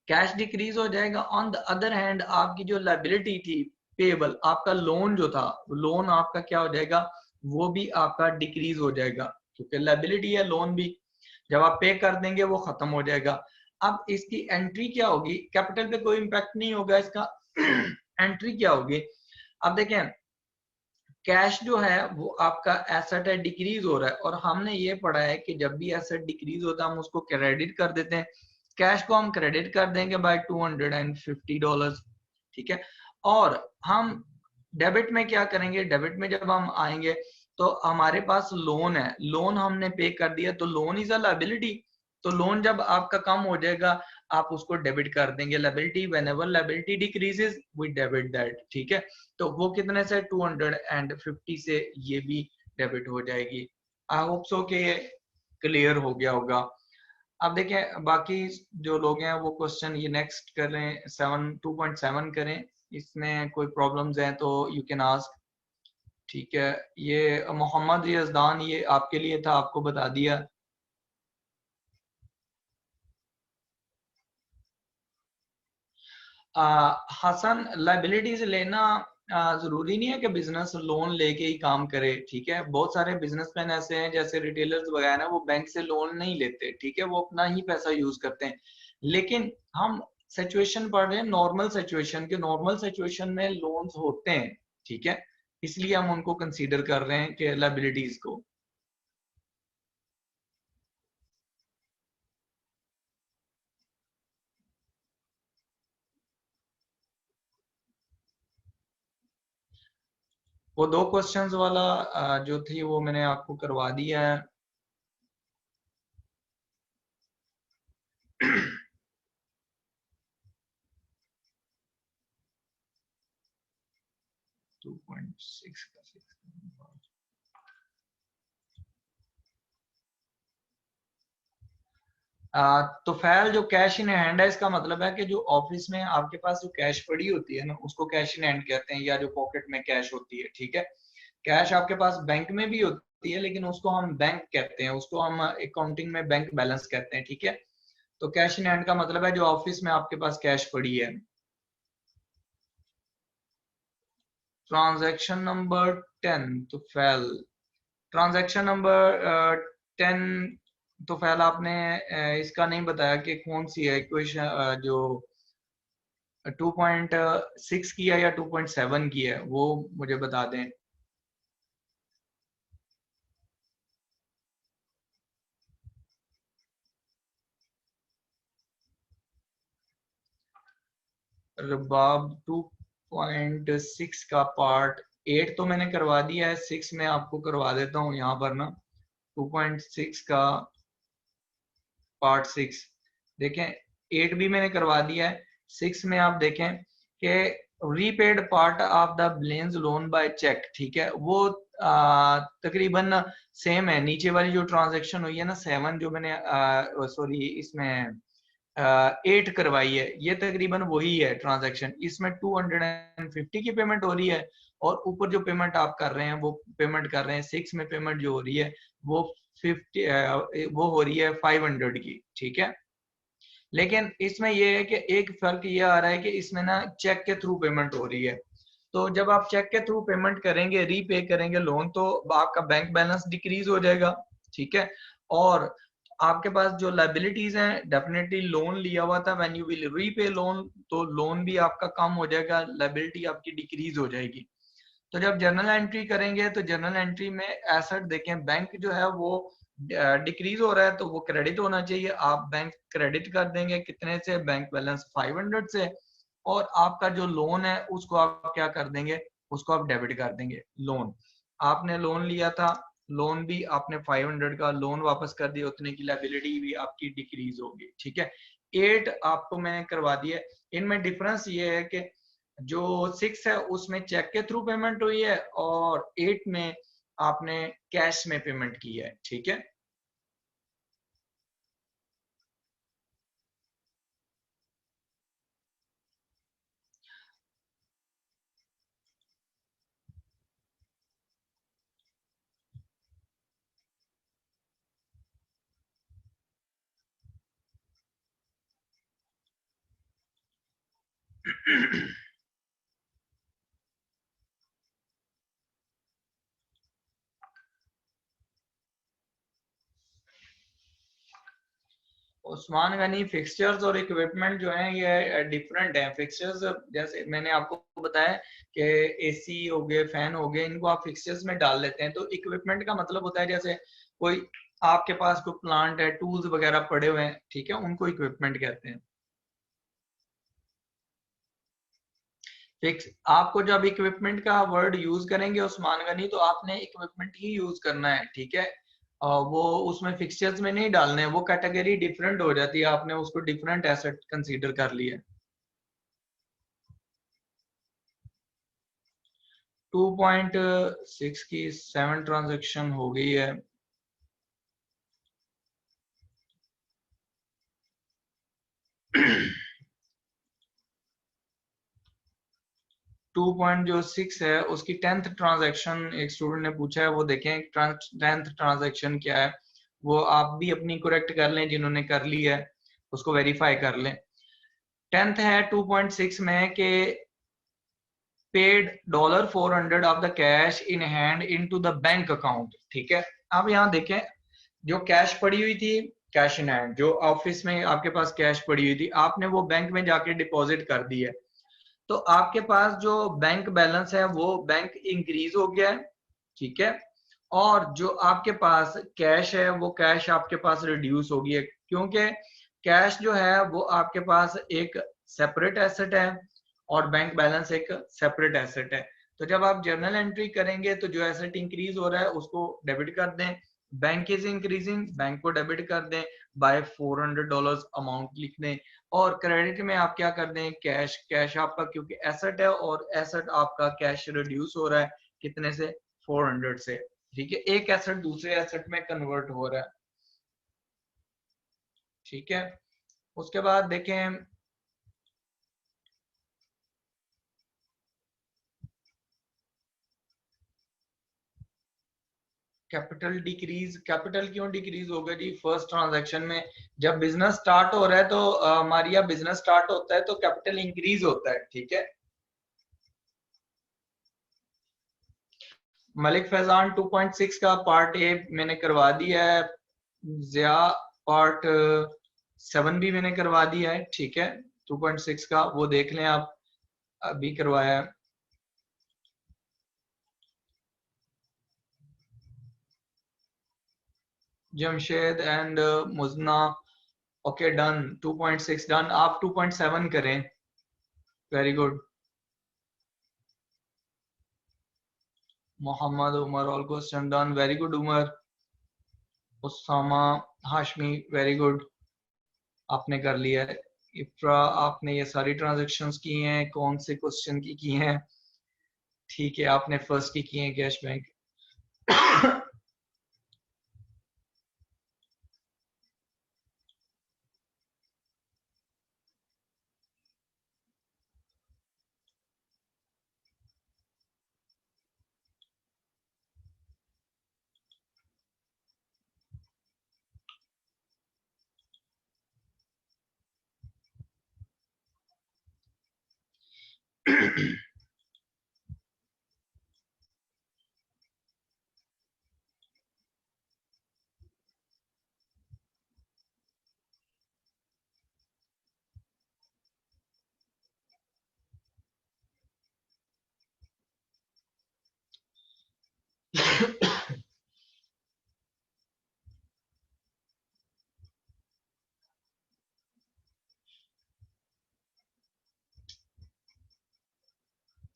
कैश डिक्रीज हो जाएगा। ऑन द अदर हैंड आपकी जो लायबिलिटी थी, पेबल, आपका लोन जो था, लोन आपका क्या हो जाएगा, वो भी आपका डिक्रीज हो जाएगा, क्योंकि लायबिलिटी है, लोन भी जब आप पे कर देंगे वो खत्म हो जाएगा। अब इसकी एंट्री क्या होगी, कैपिटल पे कोई इंपैक्ट नहीं होगा इसका। एंट्री क्या होगी, अब देखें, कैश जो है वो आपका एसेट है, डिक्रीज हो रहा है, और हमने ये पढ़ा है कि जब भी एसेट डिक्रीज होता है हम उसको क्रेडिट कर देते हैं। कैश को हम क्रेडिट कर देंगे बाय $250, ठीक है। और हम डेबिट में क्या करेंगे, डेबिट में जब हम आएंगे तो हमारे पास लोन है, लोन हमने पे कर दिया, तो लोन इज अ लायबिलिटी, तो लोन जब आपका कम हो जाएगा आप उसको डेबिट कर देंगे, liability, whenever liability decreases we debit that, ठीक है। तो वो कितने से, 250 से ये भी डेबिट हो जाएगी। आई होप सो कि ये क्लियर हो गया होगा। अब देखें बाकी जो लोग हैं वो क्वेश्चन ये नेक्स्ट करें, 2.7 करें, इसमें कोई प्रॉब्लम्स हैं तो यू कैन आस्क, ठीक है। ये मोहम्मद यजदान, ये आपके लिए था, आपको बता दिया। हसन, लाइबिलिटीज लेना जरूरी नहीं है कि बिजनेस लोन लेके ही काम करे, ठीक है। बहुत सारे बिजनेसमैन ऐसे हैं, जैसे रिटेलर्स वगैरह ना, वो बैंक से लोन नहीं लेते, ठीक है, वो अपना ही पैसा यूज करते हैं। लेकिन हम सिचुएशन पढ़ रहे हैं नॉर्मल सिचुएशन के, नॉर्मल सिचुएशन में लोन्स होते हैं, ठीक है, इसलिए हम उनको कंसीडर कर रहे हैं कि लाइबिलिटीज को। वो 2 क्वेश्चंस वाला जो थी वो मैंने आपको करवा दिया है। टू पॉइंट सिक्स का 6। तो फैल जो कैश इन हैंड है, इसका मतलब है कि जो ऑफिस में आपके पास जो कैश पड़ी होती है ना, उसको कैश इन हैंड कहते हैं, या जो पॉकेट में कैश होती है, ठीक है। कैश आपके पास बैंक में भी होती है, लेकिन उसको हम बैंक कहते हैं, उसको हम अकाउंटिंग में बैंक बैलेंस कहते हैं, ठीक है। तो कैश इन हैंड का मतलब है जो ऑफिस में आपके पास कैश पड़ी है। ट्रांजैक्शन नंबर 10 तो फैल, ट्रांजैक्शन नंबर 10 तो फैल आपने इसका नहीं बताया कि कौन सी है इक्वेशन, जो 2.6 की है या 2.7 की है, वो मुझे बता दें। रबाब 2.6 का पार्ट 8 तो मैंने करवा दिया है, 6 में आपको करवा देता हूँ यहाँ पर ना। 2.6 का पार्ट 6 देखें, 8 भी मैंने करवा दिया है। 6 में आप देखें कि repaid part of the balance loan by cheque, ठीक है, वो तकरीबन सेम है। नीचे वाली जो ट्रांजैक्शन हुई है ना 7, जो मैंने सॉरी इसमें 8 करवाई है, ये तकरीबन वही है ट्रांजैक्शन। इसमें 250 की पेमेंट हो रही है, और ऊपर जो पेमेंट आप कर रहे हैं वो पेमेंट कर रहे हैं 6 में पेमेंट जो हो रही है वो 50 वो हो रही है 500 की, ठीक है। लेकिन इसमें ये है कि एक फर्क ये आ रहा है कि इसमें ना चेक के थ्रू पेमेंट हो रही है। तो जब आप चेक के थ्रू पेमेंट करेंगे, रीपे करेंगे लोन, तो आपका बैंक बैलेंस डिक्रीज हो जाएगा, ठीक है। और आपके पास जो लाइबिलिटीज हैं, डेफिनेटली लोन लिया हुआ था, when you will repay loan, तो लोन भी आपका कम हो जाएगा, लाइबिलिटी आपकी डिक्रीज हो जाएगी। तो जब जर्नल एंट्री करेंगे तो जर्नल एंट्री में एसेट देखें, बैंक जो है वो डिक्रीज हो रहा है, तो वो क्रेडिट होना चाहिए। आप बैंक क्रेडिट कर देंगे कितने से, बैंक बैलेंस 500 से, और आपका जो लोन है उसको आप क्या कर देंगे, उसको आप डेबिट कर देंगे। लोन आपने लोन लिया था, लोन भी आपने 500 का लोन वापस कर दिया, उतने की लायबिलिटी भी आपकी डिक्रीज होगी, ठीक है। 8 आपको मैंने करवा दिया। इनमें डिफरेंस ये है कि जो 6 है उसमें चेक के थ्रू पेमेंट हुई है, और 8 में आपने कैश में पेमेंट की है, ठीक है। उस्मान गनी, फिक्सचर्स और इक्विपमेंट जो है ये डिफरेंट है। फिक्सचर्स जैसे मैंने आपको बताया कि एसी हो गए, फैन हो गए, इनको आप फिक्सचर्स में डाल लेते हैं। तो इक्विपमेंट का मतलब होता है जैसे कोई आपके पास कोई प्लांट है, टूल्स वगैरह पड़े हुए हैं, ठीक है, उनको इक्विपमेंट कहते हैं। फिक्स आपको जब इक्विपमेंट का वर्ड यूज करेंगे उस्मान गनी, तो आपने इक्विपमेंट ही यूज करना है, ठीक है। वो उसमें फिक्सचर्स में नहीं डालने, वो कैटेगरी डिफरेंट हो जाती है, आपने उसको डिफरेंट एसेट कंसीडर कर लिया। 2.6 की 7 ट्रांजेक्शन हो गई है। टू पॉइंट जो 6 है उसकी 10th ट्रांजेक्शन एक स्टूडेंट ने पूछा है, वो देखें 10th ट्रांजेक्शन क्या है। वो आप भी अपनी करेक्ट कर लें, जिन्होंने कर ली है उसको वेरीफाई कर लें। 10th है 2.6 में के paid $400 of the cash in hand into the bank account, ठीक है। अब यहाँ देखें, जो कैश पड़ी हुई थी, कैश इन हैंड, जो ऑफिस में आपके पास कैश पड़ी हुई थी, आपने वो बैंक में जाके डिपॉजिट कर दी है। तो आपके पास जो बैंक बैलेंस है वो बैंक इंक्रीज हो गया है, ठीक है। और जो आपके पास कैश है वो कैश आपके पास रिड्यूस हो गई है, क्योंकि कैश जो है वो आपके पास एक सेपरेट एसेट है, और बैंक बैलेंस एक सेपरेट एसेट है। तो जब आप जर्नल एंट्री करेंगे तो जो एसेट इंक्रीज हो रहा है उसको डेबिट कर दें, बैंक इज इंक्रीजिंग, बैंक को डेबिट कर दें, बाय $400 अमाउंट लिख दें। और क्रेडिट में आप क्या कर दें, कैश, कैश आपका क्योंकि एसेट है, और एसेट आपका कैश रिड्यूस हो रहा है कितने से, 400 से, ठीक है। एक एसेट दूसरे एसेट में कन्वर्ट हो रहा है, ठीक है। उसके बाद देखें कैपिटल डिक्रीज, कैपिटल क्यों डिक्रीज होगा जी? फर्स्ट ट्रांजैक्शन में जब बिजनेस स्टार्ट हो रहा है तो हमारी या बिजनेस स्टार्ट होता है तो कैपिटल इंक्रीज होता है, ठीक है। मलिक फैजान 2.6 का पार्ट ए मैंने करवा दिया है, जिया पार्ट 7 भी मैंने करवा दिया है, ठीक है। 2.6 का वो देख लें आप, अभी करवाया है। Jamshed and Muzna, okay done, 2.6 done. आप 2.7 करें, very good. Mohammad Umar all question done, very good Umar. Usama Hashmi, very good, आपने कर लिया है। इफ्रा, आपने ये सारी ट्रांजैक्शंस की हैं, कौन से क्वेश्चन की हैं? ठीक है, आपने फर्स्ट की हैं कैश बैंक।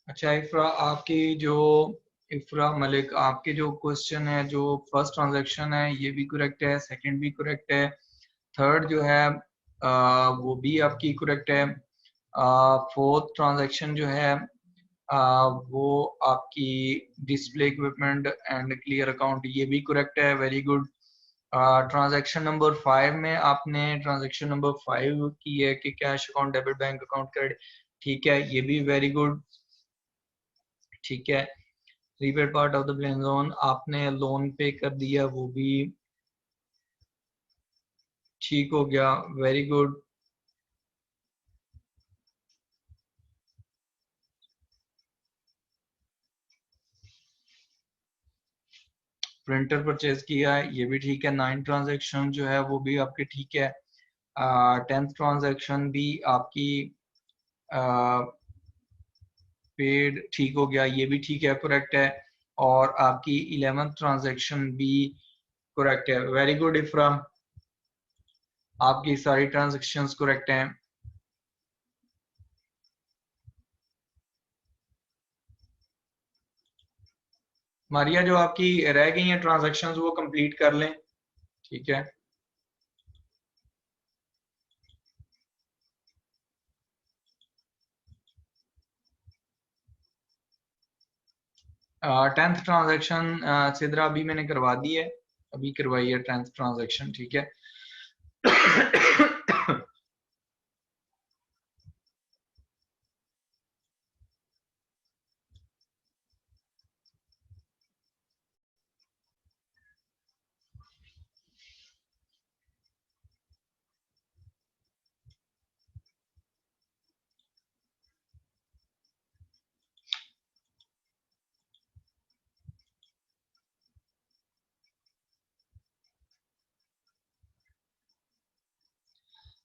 अच्छा इफ्रा, आपकी जो इफ्रा मलिक, आपके जो क्वेश्चन है, जो फर्स्ट ट्रांजैक्शन है ये भी करेक्ट है, सेकंड भी करेक्ट है, थर्ड जो है वो भी आपकी करेक्ट है, फोर्थ ट्रांजैक्शन जो है वो आपकी display equipment and clear account, ये भी करेक्ट है, वेरी गुड। ट्रांजैक्शन नंबर 5 में आपने ट्रांजैक्शन नंबर 5 की है कि cash account debit bank account credit, ठीक है, ये भी वेरी गुड, ठीक है। Repaid part of the plain loan, आपने लोन पे कर दिया, वो भी ठीक हो गया, वेरी गुड। प्रिंटर परचेज किया है, ये भी ठीक है। 9 ट्रांजैक्शन जो है वो भी आपके ठीक है। 10th ट्रांजैक्शन भी आपकी पेड ठीक हो गया, ये भी ठीक है, करेक्ट है। और आपकी 11th ट्रांजैक्शन भी करेक्ट है, वेरी गुड इफ्रा, आपकी सारी ट्रांजैक्शंस करेक्ट हैं। मारिया, जो आपकी रह गई हैं ट्रांजैक्शंस वो कंप्लीट कर लें, ठीक है। 10th ट्रांजैक्शन सिद्रा अभी मैंने करवा दी है, अभी करवाई है 10th ट्रांजैक्शन, ठीक है।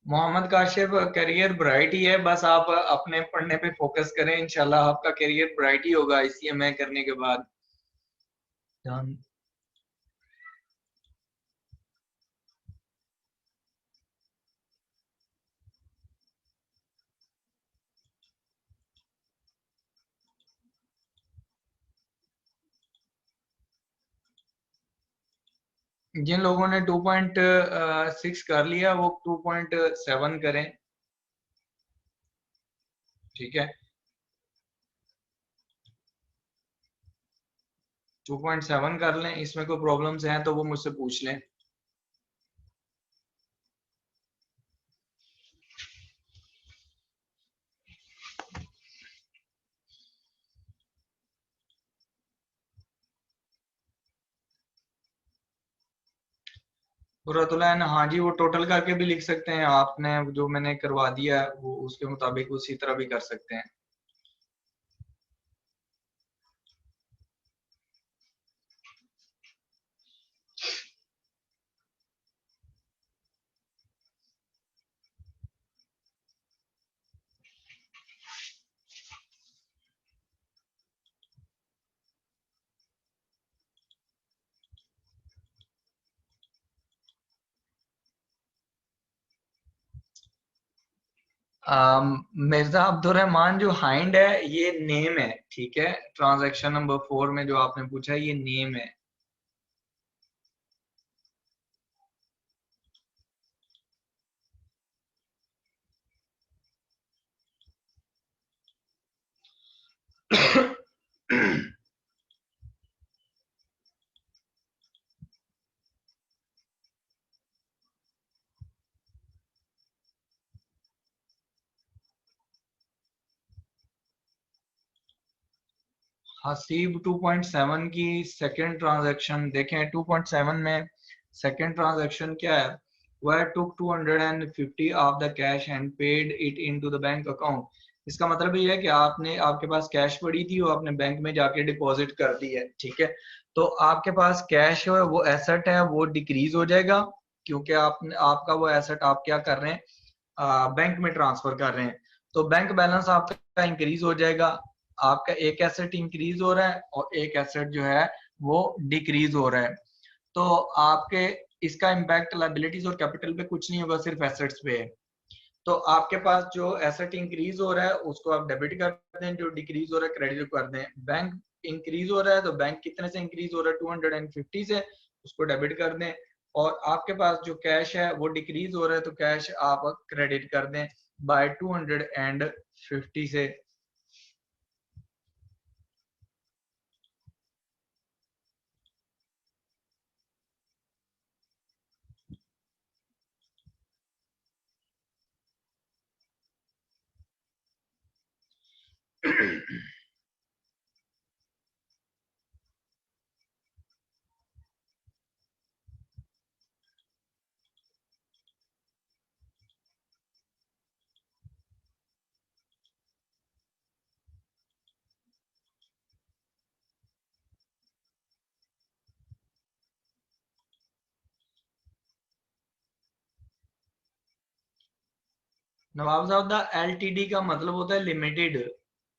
मोहम्मद काशिफ, करियर ब्राइट ही है, बस आप अपने पढ़ने पे फोकस करें, इंशाल्लाह आपका करियर ब्राइट ही होगा ICMA करने के बाद। Done. जिन लोगों ने 2.6 कर लिया वो 2.7 करें, ठीक है। 2.7 कर लें, इसमें कोई प्रॉब्लम्स हैं तो वो मुझसे पूछ लें। कुर्रतुलैन, हाँ जी, वो टोटल करके भी लिख सकते हैं आपने, जो मैंने करवा दिया है वो उसके मुताबिक उसी तरह भी कर सकते हैं। मिर्जा अब्दुलरहमान जो हाइंड है ये नेम है, ठीक है। ट्रांजैक्शन नंबर 4 में जो आपने पूछा है ये नेम है। हसीब 2.7 की सेकंड ट्रांजैक्शन देखें। 2.7 में सेकंड ट्रांजैक्शन क्या है, वह took 250 of the cash and paid it into the bank account. इसका मतलब ये है कि आपने, आपके पास कैश पड़ी थी, वो आपने बैंक में जाके डिपॉजिट कर दी है, ठीक है। तो आपके पास कैश है, वो एसेट है, वो डिक्रीज हो जाएगा क्योंकि आपने, आपका वो एसेट आप क्या कर रहे हैं, बैंक में ट्रांसफर कर रहे हैं। तो बैंक बैलेंस आपका इंक्रीज हो जाएगा। आपका एक एसेट इंक्रीज हो रहा है और एक एसेट जो है वो डिक्रीज हो रहा है। तो आपके इसका इम्पैक्ट लायबिलिटीज और कैपिटल पे कुछ नहीं होगा, सिर्फ एसेट्स पे है। तो आपके पास जो एसेट इंक्रीज हो रहा है उसको आप डेबिट कर दें, जो डिक्रीज हो रहा है क्रेडिट कर दें। बैंक इंक्रीज हो रहा है तो बैंक कितने से इंक्रीज हो रहा है, 250 से, उसको डेबिट कर दें। और आपके पास जो कैश है वो डिक्रीज हो रहा है तो कैश आप क्रेडिट कर दें बाय 250 से। नवाब साहब, द LTD का मतलब होता है लिमिटेड,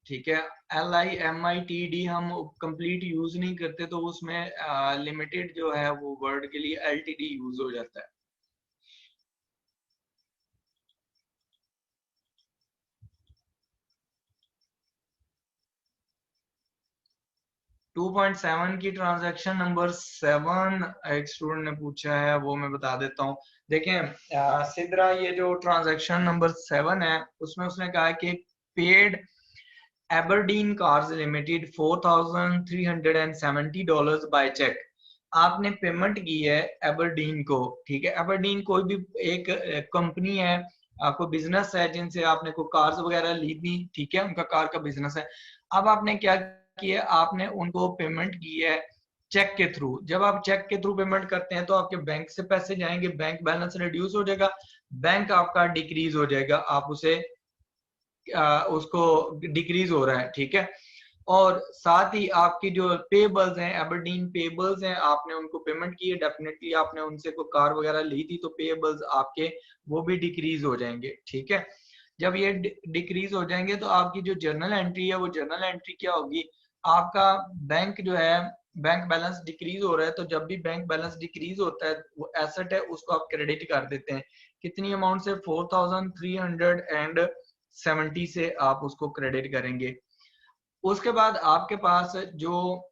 ठीक है। LIMITD हम कंप्लीट यूज नहीं करते, तो उसमें लिमिटेड जो है वो वर्ड के लिए LTD यूज हो जाता है। 2.7 की ट्रांजैक्शन नंबर 7 एक स्टूडेंट ने पूछा है, वो मैं बता देता हूँ। देखें सिद्रा, ये जो ट्रांजैक्शन नंबर 7 है उसमें उसने कहा है कि paid Aberdeen cars limited $4,370 by cheque. आपने पेमेंट की है एबरडीन को, ठीक है। एबरडीन कोई भी एक कंपनी है, कोई बिजनेस है जिनसे आपने कोई कार्स वगैरह ली थी, ठीक है, उनका कार का बिजनेस है। अब आपने क्या किया, आपने उनको पेमेंट की है चेक के थ्रू। जब आप चेक के थ्रू पेमेंट करते हैं तो आपके बैंक से पैसे जाएंगे, बैंक बैलेंस रिड्यूस हो जाएगा, बैंक आपका डिक्रीज हो जाएगा, आप उसे उसको डिक्रीज हो रहा है, ठीक है। और साथ ही आपकी जो पेबल्स हैं, एबरडीन पेबल्स हैं, आपने उनको पेमेंट की है, डेफिनेटली आपने उनसे कोई कार वगैरह ली थी तो पेबल्स आपके वो भी डिक्रीज हो जाएंगे, ठीक है। जब ये डिक्रीज हो जाएंगे तो आपकी जो जर्नल एंट्री है वो जर्नल एंट्री क्या होगी, आपका बैंक जो है, बैंक बैलेंस डिक्रीज हो रहा है, तो जब भी बैंक बैलेंस डिक्रीज होता है वो एसेट है उसको आप क्रेडिट कर देते हैं। कितनी अमाउंट से, 4,370 से आप उसको क्रेडिट करेंगे। उसके बाद आपके पास जो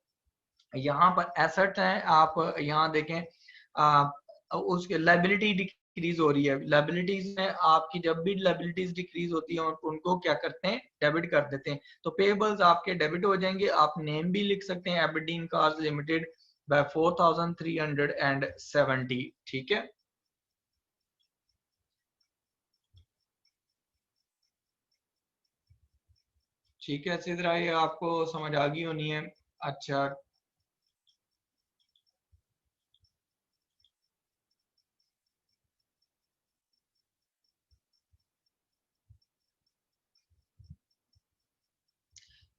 यहाँ पर एसेट है, आप यहाँ देखें, उसके लाइबिलिटी डिक्रीज हो रही है। लाइबिलिटीज में आपकी जब भी लाइबिलिटीज डिक्रीज होती है उनको क्या करते हैं, डेबिट कर देते हैं। तो पेबल्स आपके डेबिट हो जाएंगे। आप नेम भी लिख सकते हैं, एबरडीन कार्स लिमिटेड बाय 4,370, ठीक है। ठीक है सिद्रा, ये आपको समझ आ गई होनी है। अच्छा,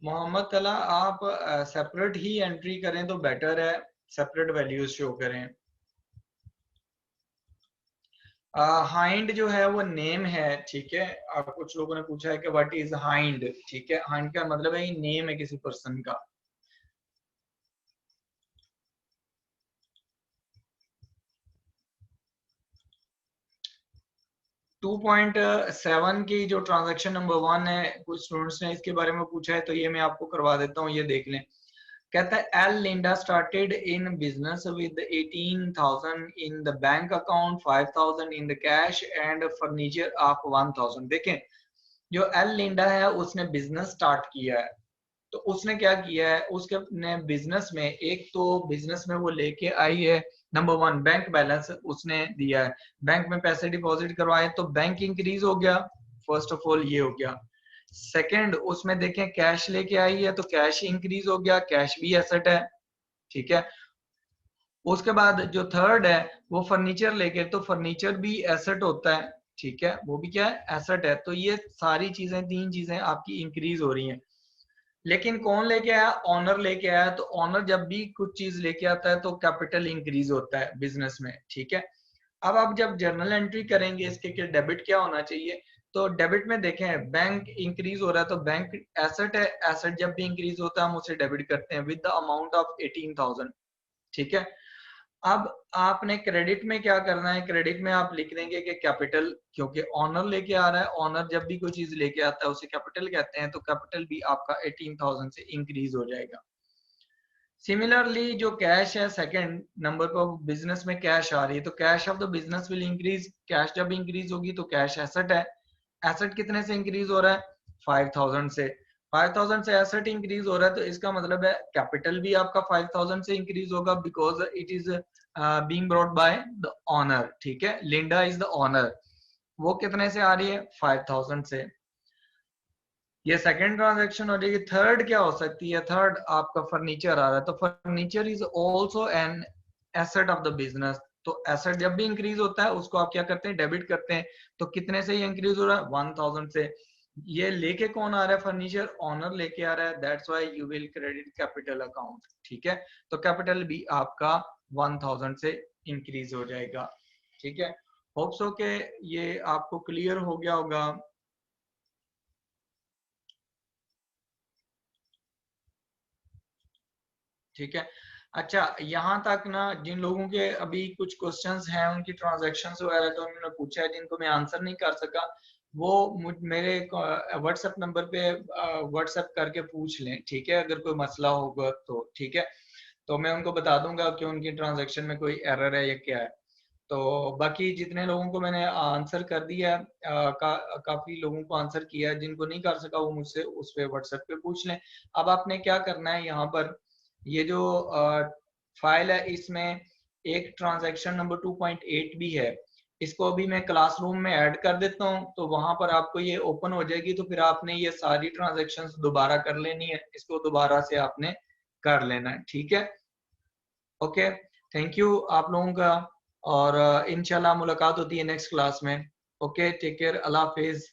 मोहम्मद तला, आप सेपरेट ही एंट्री करें तो बेटर है, सेपरेट वैल्यूज शो करें। हाइंड जो है वो नेम है, ठीक है। कुछ लोगों ने पूछा है कि व्हाट इज हाइंड, ठीक है। हाइंड का मतलब है नेम है किसी पर्सन का। 2.7 की जो ट्रांजैक्शन नंबर 1 है, कुछ स्टूडेंट्स ने इसके बारे में पूछा है, तो ये मैं आपको करवा देता हूँ, ये देख लें। कहता है L Linda started in business with 18,000 in the bank account, 5,000 in the cash and furniture of 1,000। देखें, जो एल लिंडा है उसने बिजनेस स्टार्ट किया है, तो उसने क्या किया है, उसके ने बिजनेस में, एक तो बिजनेस में वो लेके आई है नंबर 1 बैंक बैलेंस उसने दिया है, बैंक में पैसे डिपॉजिट करवाए तो बैंक इंक्रीज हो गया, फर्स्ट ऑफ ऑल ये हो गया। सेकंड, उसमें देखें कैश लेके आई है तो कैश इंक्रीज हो गया, कैश भी एसेट है, ठीक है। उसके बाद जो थर्ड है वो फर्नीचर लेके, तो फर्नीचर भी एसेट होता है, ठीक है, वो भी क्या है, एसेट है। तो ये सारी चीजें, तीन चीजें आपकी इंक्रीज हो रही हैं। लेकिन कौन लेके आया, ऑनर लेके आया। तो ऑनर जब भी कुछ चीज लेके आता है तो कैपिटल इंक्रीज होता है बिजनेस में, ठीक है। अब आप जब जर्नल एंट्री करेंगे इसके कि डेबिट क्या होना चाहिए, तो डेबिट में देखें बैंक इंक्रीज हो रहा है तो बैंक एसेट है, एसेट जब भी इंक्रीज होता है हम उसे डेबिट करते हैं विद द अमाउंट ऑफ 18,000, ठीक है। अब आपने क्रेडिट में क्या करना है, क्रेडिट में आप लिख देंगे कि कैपिटल, क्योंकि ऑनर लेके आ रहा है, ऑनर जब भी कोई चीज लेके आता है उसे कैपिटल कहते हैं, तो कैपिटल भी आपका 18,000 से इंक्रीज हो जाएगा। सिमिलरली जो कैश है, सेकंड नंबर पर बिजनेस में कैश आ रही है तो cash of the business will increase, cash जब इंक्रीज होगी तो कैश एसेट है, एसेट कितने से इंक्रीज हो रहा है, 5,000 से। 5,000 से एसेट इंक्रीज हो रहा है तो इसका मतलब है कैपिटल भी आपका 5,000 से इंक्रीज होगा, because it is being brought by the owner, ठीक है। लिंडा इज द ऑनर, वो कितने से आ रही है, 5,000 से। ये सेकंड ट्रांजैक्शन हो जाएगी। थर्ड क्या हो सकती है, थर्ड आपका फर्नीचर आ रहा है, तो furniture is also an asset of the business. तो एसेट जब भी इंक्रीज होता है उसको आप क्या करते हैं, डेबिट करते हैं। तो कितने से ये इंक्रीज हो रहा है, 1,000 से। ये लेके कौन आ रहा है, फर्नीचर ऑनर लेके आ रहा है, that's why you will credit capital account, ठीक है। तो कैपिटल भी आपका 1,000 से इंक्रीज हो जाएगा, ठीक है। होप सो के ये आपको क्लियर हो गया होगा। ठीक है। अच्छा, यहाँ तक ना जिन लोगों के अभी कुछ क्वेश्चंस हैं, उनकी ट्रांजैक्शंस वगैरह तो उन्होंने पूछा है, जिनको मैं आंसर नहीं कर सका, वो मेरे व्हाट्सएप नंबर पे व्हाट्सएप करके पूछ लें, ठीक है, अगर कोई मसला होगा तो, ठीक है। तो मैं उनको बता दूंगा कि उनकी ट्रांजैक्शन में कोई एरर है या क्या है। तो बाकी जितने लोगों को मैंने आंसर कर दिया है, काफी लोगों को आंसर किया है, जिनको नहीं कर सका वो मुझसे उस पे व्हाट्सएप पे पूछ लें। अब आपने क्या करना है, यहाँ पर ये जो फाइल है इसमें एक ट्रांजैक्शन नंबर 2.8 भी है, इसको अभी मैं क्लासरूम में ऐड कर देता हूँ, तो वहां पर आपको ये ओपन हो जाएगी। तो फिर आपने ये सारी ट्रांजैक्शंस दोबारा कर लेनी है, इसको दोबारा से आपने कर लेना है, ठीक है। ओके, थैंक यू आप लोगों का, और इंशाल्लाह मुलाकात होती है नेक्स्ट क्लास में। ओके, टेक केयर, अल्लाह हाफिज।